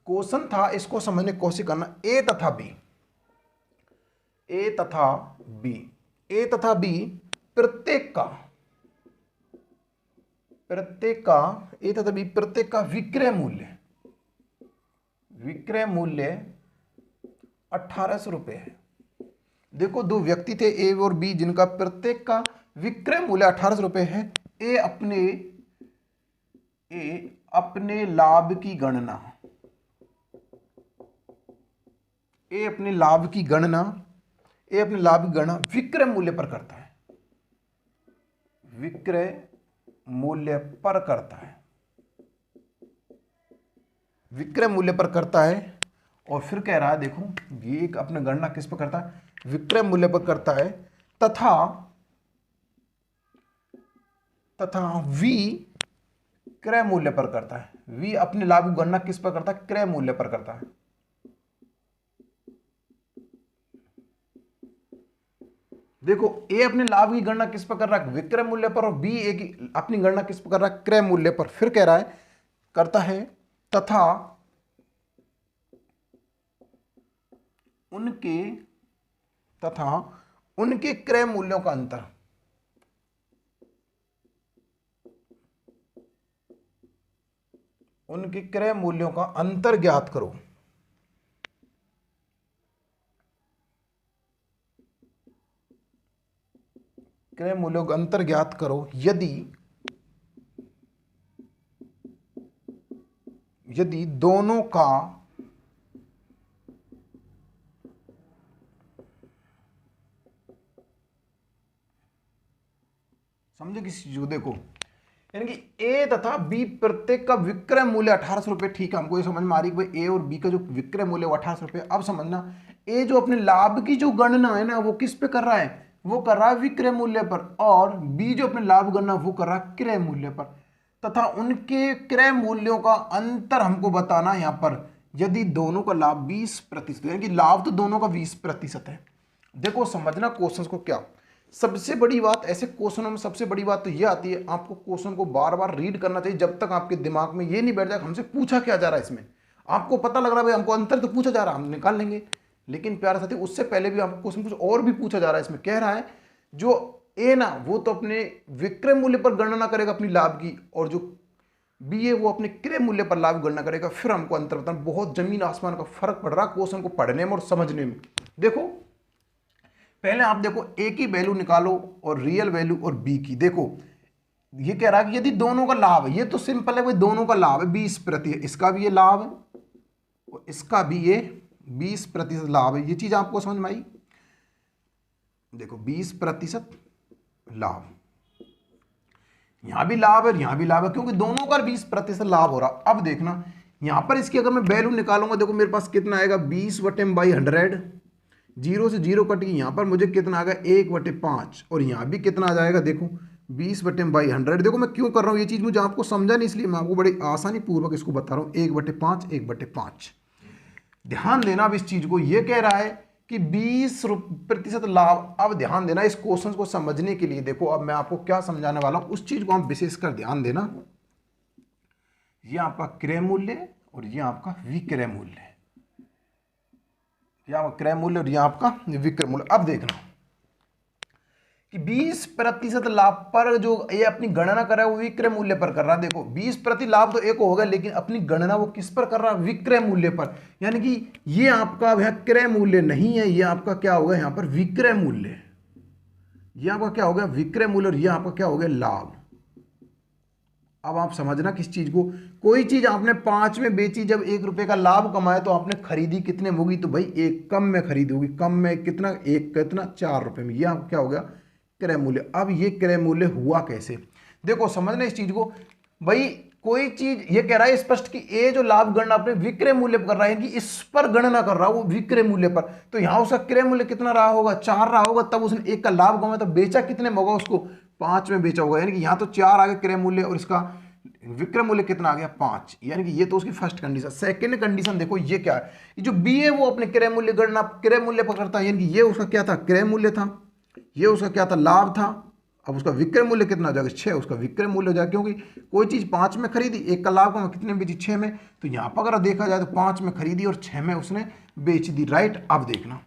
क्वेश्चन था इसको समझने की कोशिश करना। ए तथा बी प्रत्येक का विक्रय मूल्य 1800 रुपये है। देखो 2 व्यक्ति थे, ए और बी, जिनका प्रत्येक का विक्रय मूल्य 1800 रुपये है। ए अपने ए अपने लाभ की गणना, ए अपने लाभ की गणना विक्रय मूल्य पर करता है, विक्रय मूल्य पर करता है, विक्रय मूल्य पर करता है। और फिर कह रहा है देखो ये एक अपने गणना किस पर करता है, विक्रय मूल्य पर करता है, तथा वी क्रय मूल्य पर करता है। वी अपने लाभ की गणना किस पर करता है, क्रय मूल्य पर करता है। देखो ए अपने लाभ की गणना किस पर कर रहा है, विक्रय मूल्य पर, और बी ए की अपनी गणना किस पर कर रहा है, क्रय मूल्य पर। फिर कह रहा है करता है तथा उनके क्रय मूल्यों का अंतर, उनके क्रय मूल्यों का अंतर ज्ञात करो। क्रय मूल्यों का अंतर ज्ञात करो यदि दोनों का समझे किसी चीज को, देखो यानी कि ए तथा बी प्रत्येक का विक्रय मूल्य 1800 रुपये। ठीक है, हमको ये समझ में आ रही है कि भाई ए और बी का जो विक्रय मूल्य 1800 रुपये। अब समझना ए जो अपने लाभ की जो गणना है ना वो किस पे कर रहा है, वो कर रहा है विक्रय मूल्य पर, और बी जो अपने लाभ गणना वो कर रहा है क्रय मूल्य पर, तथा उनके क्रय मूल्यों का अंतर हमको बताना है यहाँ पर। यदि दोनों का लाभ 20%, यानी कि लाभ तो दोनों का 20% है। देखो समझना क्वेश्चन को, क्या सबसे बड़ी बात ऐसे क्वेश्चनों में सबसे बड़ी बात तो ये आती है, आपको क्वेश्चन को बार बार रीड करना चाहिए जब तक आपके दिमाग में ये नहीं बैठ जाए हमसे पूछा क्या जा रहा है। इसमें आपको पता लग रहा है भाई हमको अंतर तो पूछा जा रहा है, हम निकाल लेंगे, लेकिन प्यारे साथी उससे पहले भी आपको क्वेश्चन कुछ और भी पूछा जा रहा है। इसमें कह रहा है जो ए ना वो तो अपने विक्रय मूल्य पर गणना करेगा अपनी लाभ की, और जो बी ए वो अपने क्रय मूल्य पर लाभ गणना करेगा। फिर हमको अंतर बताना, बहुत जमीन आसमान का फर्क पड़ रहा है क्वेश्चन को पढ़ने में और समझने में। देखो पहले आप देखो ए की वैल्यू निकालो और रियल वैल्यू और बी की। देखो ये कह रहा है कि यदि दोनों का लाभ है, ये तो सिंपल है भाई, दोनों का लाभ है 20%, इसका भी ये लाभ है और इसका भी ये 20% लाभ है। ये चीज आपको समझ में आई? देखो 20% लाभ, यहां भी लाभ है यहां भी लाभ है, क्योंकि दोनों का 20% लाभ हो रहा। अब देखना यहां पर इसकी अगर मैं वैल्यू निकालूंगा, देखो मेरे पास कितना आएगा 20/100, 0 से 0 कट गई, यहाँ पर मुझे कितना आ गया 1/5, और यहाँ भी कितना आ जाएगा देखो 20/100। देखो मैं क्यों कर रहा हूँ ये चीज़, मुझे आपको समझा नहीं इसलिए मैं आपको बड़ी आसानी पूर्वक इसको बता रहा हूँ। 1/5 1/5, ध्यान देना अब इस चीज़ को। ये कह रहा है कि 20% लाभ। अब ध्यान देना इस क्वेश्चन को समझने के लिए, देखो अब मैं आपको क्या समझाने वाला हूँ उस चीज़ को आप विशेषकर ध्यान देना। ये आपका क्रय मूल्य और ये आपका विक्रय मूल्य, यहाँ क्रय मूल्य और यहाँ आपका विक्रय मूल्य। अब देखना कि 20% लाभ पर जो ये अपनी गणना कर रहा है वो विक्रय मूल्य पर कर रहा है। देखो 20% लाभ तो एक होगा, लेकिन अपनी गणना वो किस पर कर रहा है, विक्रय मूल्य पर। यानी कि ये आपका यहाँ क्रय मूल्य नहीं है, ये आपका क्या होगा यहाँ पर विक्रय मूल्य, ये आपका क्या हो गया विक्रय मूल्य, और ये आपका क्या हो गया लाभ। अब आप समझना किस चीज को, कोई चीज आपने 5 में बेची, जब 1 रुपए का लाभ कमाया तो आपने खरीदी कितने में होगी, तो भाई एक कम में खरीदी होगी। कम में कितना, एक कितना 4 रुपए में, ये आपका क्या हो गया क्रय मूल्य। अब ये क्रय मूल्य हुआ कैसे, देखो समझना इस चीज को भाई। कोई चीज ये कह रहा है स्पष्ट कि ए जो लाभ गणना अपने विक्रय मूल्य पर कर रहा है, कि इस पर गणना कर रहा है वो विक्रय मूल्य पर, तो यहां उसका क्रय मूल्य कितना रहा होगा 4 रहा होगा। तब उसने 1 का लाभ कमाया तो बेचा कितने में होगा, उसको 5 में बेचा होगा। यानी कि यहाँ तो 4 आ गया क्रय मूल्य और इसका विक्रय मूल्य कितना आ गया 5। यानी कि ये तो उसकी फर्स्ट कंडीशन। सेकंड कंडीशन देखो ये क्या है, ये जो बी है वो अपने क्रय मूल्य गणना क्रय मूल्य पर करता है, यानी कि ये उसका क्या था क्रय मूल्य था, ये उसका क्या था लाभ था। अब उसका विक्रय मूल्य कितना हो जाएगा 6, उसका विक्रय मूल्य हो जाएगा, क्योंकि कोई चीज 5 में खरीदी, 1 का लाभ कमा, कितने में बेची 6 में। तो यहाँ पर अगर देखा जाए तो 5 में खरीदी और 6 में उसने बेच दी, राइट। अब देखना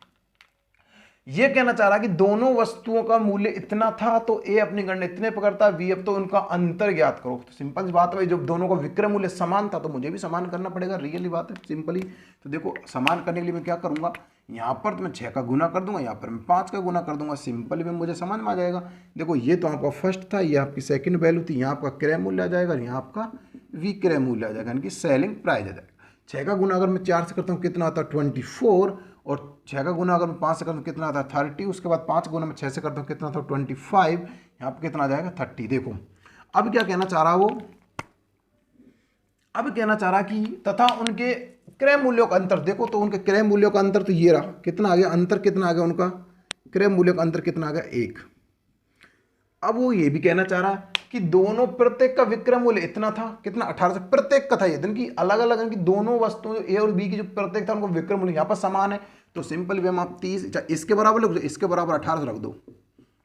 ये कहना चाह रहा है कि दोनों वस्तुओं का मूल्य इतना था तो ए अपनी गणना इतने पकड़ता है, बी अब तो उनका अंतर ज्ञात करो। तो सिंपल सी बात है, जब दोनों का विक्रय मूल्य समान था तो मुझे भी समान करना पड़ेगा, रियली बात है सिंपली। तो देखो समान करने के लिए मैं क्या करूंगा, यहाँ पर तो मैं 6 का गुना कर दूंगा, यहाँ पर मैं 5 का गुना कर दूंगा, सिंपली में मुझे समझ में आ जाएगा। देखो ये तो आपका फर्स्ट था, ये आपकी सेकंड वैल्यू थी, यहाँ आपका क्रय मूल्य आ जाएगा, यहाँ आपका विक्रय मूल्य आ जाएगा, यानी कि सेलिंग प्राइस आ जाएगा। 6 का गुना अगर मैं 4 से करता हूँ कितना आता है 24, और 6 का गुना अगर मैं 5 से करता हूँ कितना आता है 30, उसके बाद 5 गुना मैं 6 से करता हूँ कितना आता है 25, यहाँ पर कितना आ जाएगा 30। देखो अब क्या कहना चाह रहा वो, अब कहना चाह रहा कि तथा उनके क्रय मूल्यों का अंतर, देखो तो उनके क्रय मूल्यों का अंतर तो ये रहा, कितना आ गया अंतर, कितना आ गया उनका क्रय मूल्यों का अंतर कितना आ गया 1। अब वो ये भी कहना चाह रहा कि दोनों प्रत्येक का विक्रय मूल्य इतना था, कितना 1800, प्रत्येक का था ये, दिन की अलग अलग है कि दोनों वस्तुओं ए और बी की जो प्रत्येक था उनको विक्रय मूल्य यहाँ पर समान है, तो सिंपल वे हम आप 30 इसके बराबर लिख दो, इसके बराबर 1800 रख दो,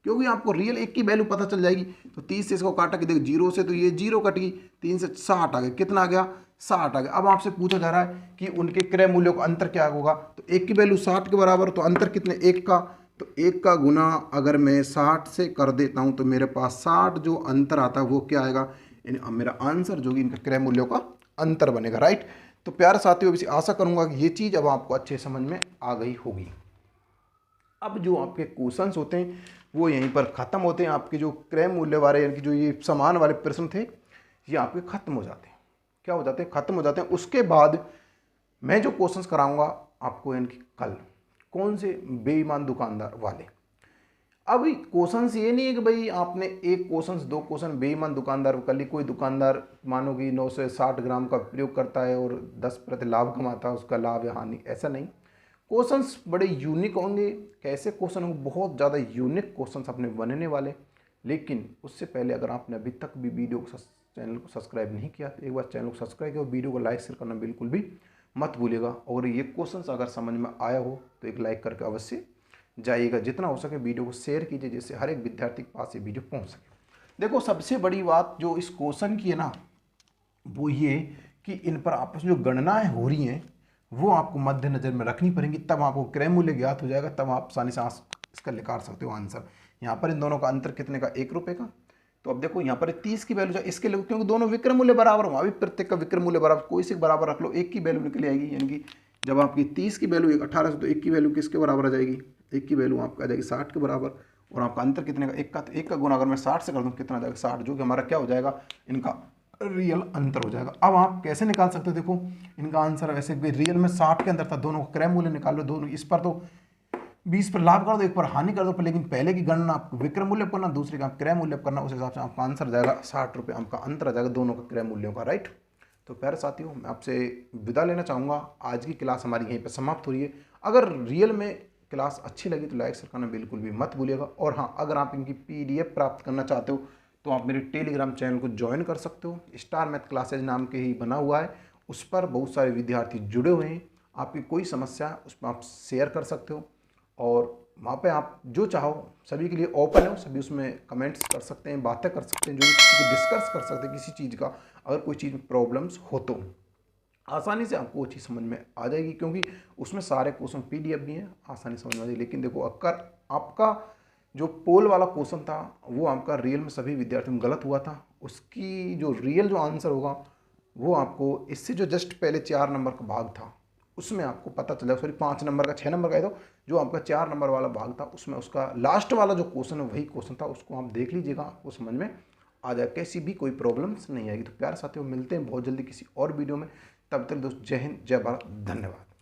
क्योंकि आपको रियल एक की वैल्यू पता चल जाएगी। तो 30 से इसको काटा कि देखो 0 से तो ये 0 कट गई, 3 से 60 आ गया, कितना आ गया 60 आ गया। अब आपसे पूछा जा रहा है कि उनके क्रय मूल्यों का अंतर क्या होगा, तो एक की वैल्यू 60 के बराबर, तो अंतर कितने 1 का, तो 1 का गुना अगर मैं 60 से कर देता हूं तो मेरे पास 60 जो अंतर आता है वो क्या आएगा, यानी मेरा आंसर जो कि इनका क्रय मूल्यों का अंतर बनेगा, राइट। तो प्यारे साथियों आशा करूंगा कि ये चीज़ अब आपको अच्छे समझ में आ गई होगी। अब जो आपके क्वेश्चंस होते हैं वो यहीं पर ख़त्म होते हैं, आपके जो क्रय मूल्य वाले यानी कि जो ये समान वाले प्रश्न थे ये आपके ख़त्म हो जाते हैं, क्या हो जाते हैं, ख़त्म हो जाते हैं। उसके बाद मैं जो क्वेश्चंस कराऊंगा आपको यानी कि कल, कौन से बेईमान दुकानदार वाले। अब क्वेश्चंस ये नहीं है कि भाई आपने एक क्वेश्चंस 2 क्वेश्चन बेईमान दुकानदार कर ली, कोई दुकानदार मानो कि 9 से 60 ग्राम का प्रयोग करता है और 10% लाभ कमाता है, उसका लाभ या हानि, ऐसा नहीं। क्वेश्चंस बड़े यूनिक होंगे, कैसे क्वेश्चन होंगे, बहुत ज़्यादा यूनिक क्वेश्चंस अपने बनने वाले। लेकिन उससे पहले अगर आपने अभी तक भी वीडियो को चैनल को सब्सक्राइब नहीं किया तो एक बार चैनल को सब्सक्राइब किया और वीडियो को लाइक शेयर करना बिल्कुल भी मत भूलिएगा। और ये क्वेश्चंस अगर समझ में आया हो तो एक लाइक करके अवश्य जाइएगा, जितना हो सके वीडियो को शेयर कीजिए जिससे हर एक विद्यार्थी के पास ये वीडियो पहुँच सके। देखो सबसे बड़ी बात जो इस क्वेश्चन की है ना वो ये कि इन पर आपस में जो गणनाएँ हो रही हैं वो आपको मद्देनजर में रखनी पड़ेंगी, तब आपको क्रय मूल्य ज्ञात हो जाएगा, तब आप आसानी से इसका निकाल सकते हो आंसर। यहाँ पर इन दोनों का अंतर कितने का 1 रुपये का, तो अब देखो यहाँ पर 30 की वैल्यू इसके लिए, क्योंकि दोनों विक्रय मूल्य बराबर हो, वहाँ भी प्रत्येक का विक्रय मूल्य बराबर, कोई से बराबर रख लो, 1 की वैल्यू निकल आएगी। यानी कि जब आपकी 30 की वैल्यू 1800 तो 1 की वैल्यू किसके बराबर आ जाएगी, 1 की वैल्यू आपका आ जाएगी 60 के बराबर, और आपका अंतर कितने का 1 का, तो 1 का गुना अगर मैं 60 से कर दूँ कितना आ जाएगा 60, जो कि हमारा क्या हो जाएगा इनका रियल अंतर हो जाएगा। अब आप कैसे निकाल सकते हो, देखो इनका आंसर वैसे रियल में 60 के अंदर था, दोनों का क्रय मूल्य निकाल लो, दोनों इस पर तो 20 पर लाभ कर दो, एक पर हानि कर दो, लेकिन पहले की गणना आपको विक्रय मूल्य करना, दूसरे का क्रय मूल्य करना, उस हिसाब से आपका आंसर जाएगा 60 रुपये, आपका अंतर आ जाएगा दोनों का क्रय मूल्यों का, राइट। तो प्यारे साथियों मैं आपसे विदा लेना चाहूँगा, आज की क्लास हमारी यहीं पर समाप्त हो रही है। अगर रियल में क्लास अच्छी लगी तो लाइक शेयर करना बिल्कुल भी मत भूलिएगा। और हाँ, अगर आप इनकी PDF प्राप्त करना चाहते हो तो आप मेरे टेलीग्राम चैनल को ज्वाइन कर सकते हो, स्टार मैथ क्लासेज नाम के ही बना हुआ है, उस पर बहुत सारे विद्यार्थी जुड़े हुए हैं। आपकी कोई समस्या है उस पर आप शेयर कर सकते हो, और वहाँ पे आप जो चाहो सभी के लिए ओपन है, सभी उसमें कमेंट्स कर सकते हैं, बातें कर सकते हैं, जो भी डिस्कस कर सकते हैं किसी चीज़ का, अगर कोई चीज़ में प्रॉब्लम्स हो तो आसानी से आपको वो चीज़ समझ में आ जाएगी, क्योंकि उसमें सारे क्वेश्चन PDF भी हैं, आसानी समझ में आ जाएगी। लेकिन देखो अगर आपका जो पोल वाला क्वेश्चन था वो आपका रियल में सभी विद्यार्थियों में गलत हुआ था, उसकी जो रियल जो आंसर होगा वो आपको इससे जो जस्ट पहले 4 नंबर का भाग था उसमें आपको पता चला, सॉरी 5 नंबर का 6 नंबर का है, तो जो आपका 4 नंबर वाला भाग था उसमें उसका लास्ट वाला जो क्वेश्चन है वही क्वेश्चन था, उसको आप देख लीजिएगा, आपको समझ में आ जाए, कैसी भी कोई प्रॉब्लम्स नहीं आएगी। तो प्यारे साथियों मिलते हैं बहुत जल्दी किसी और वीडियो में, तब तक दोस्त जय हिंद जय भारत, धन्यवाद।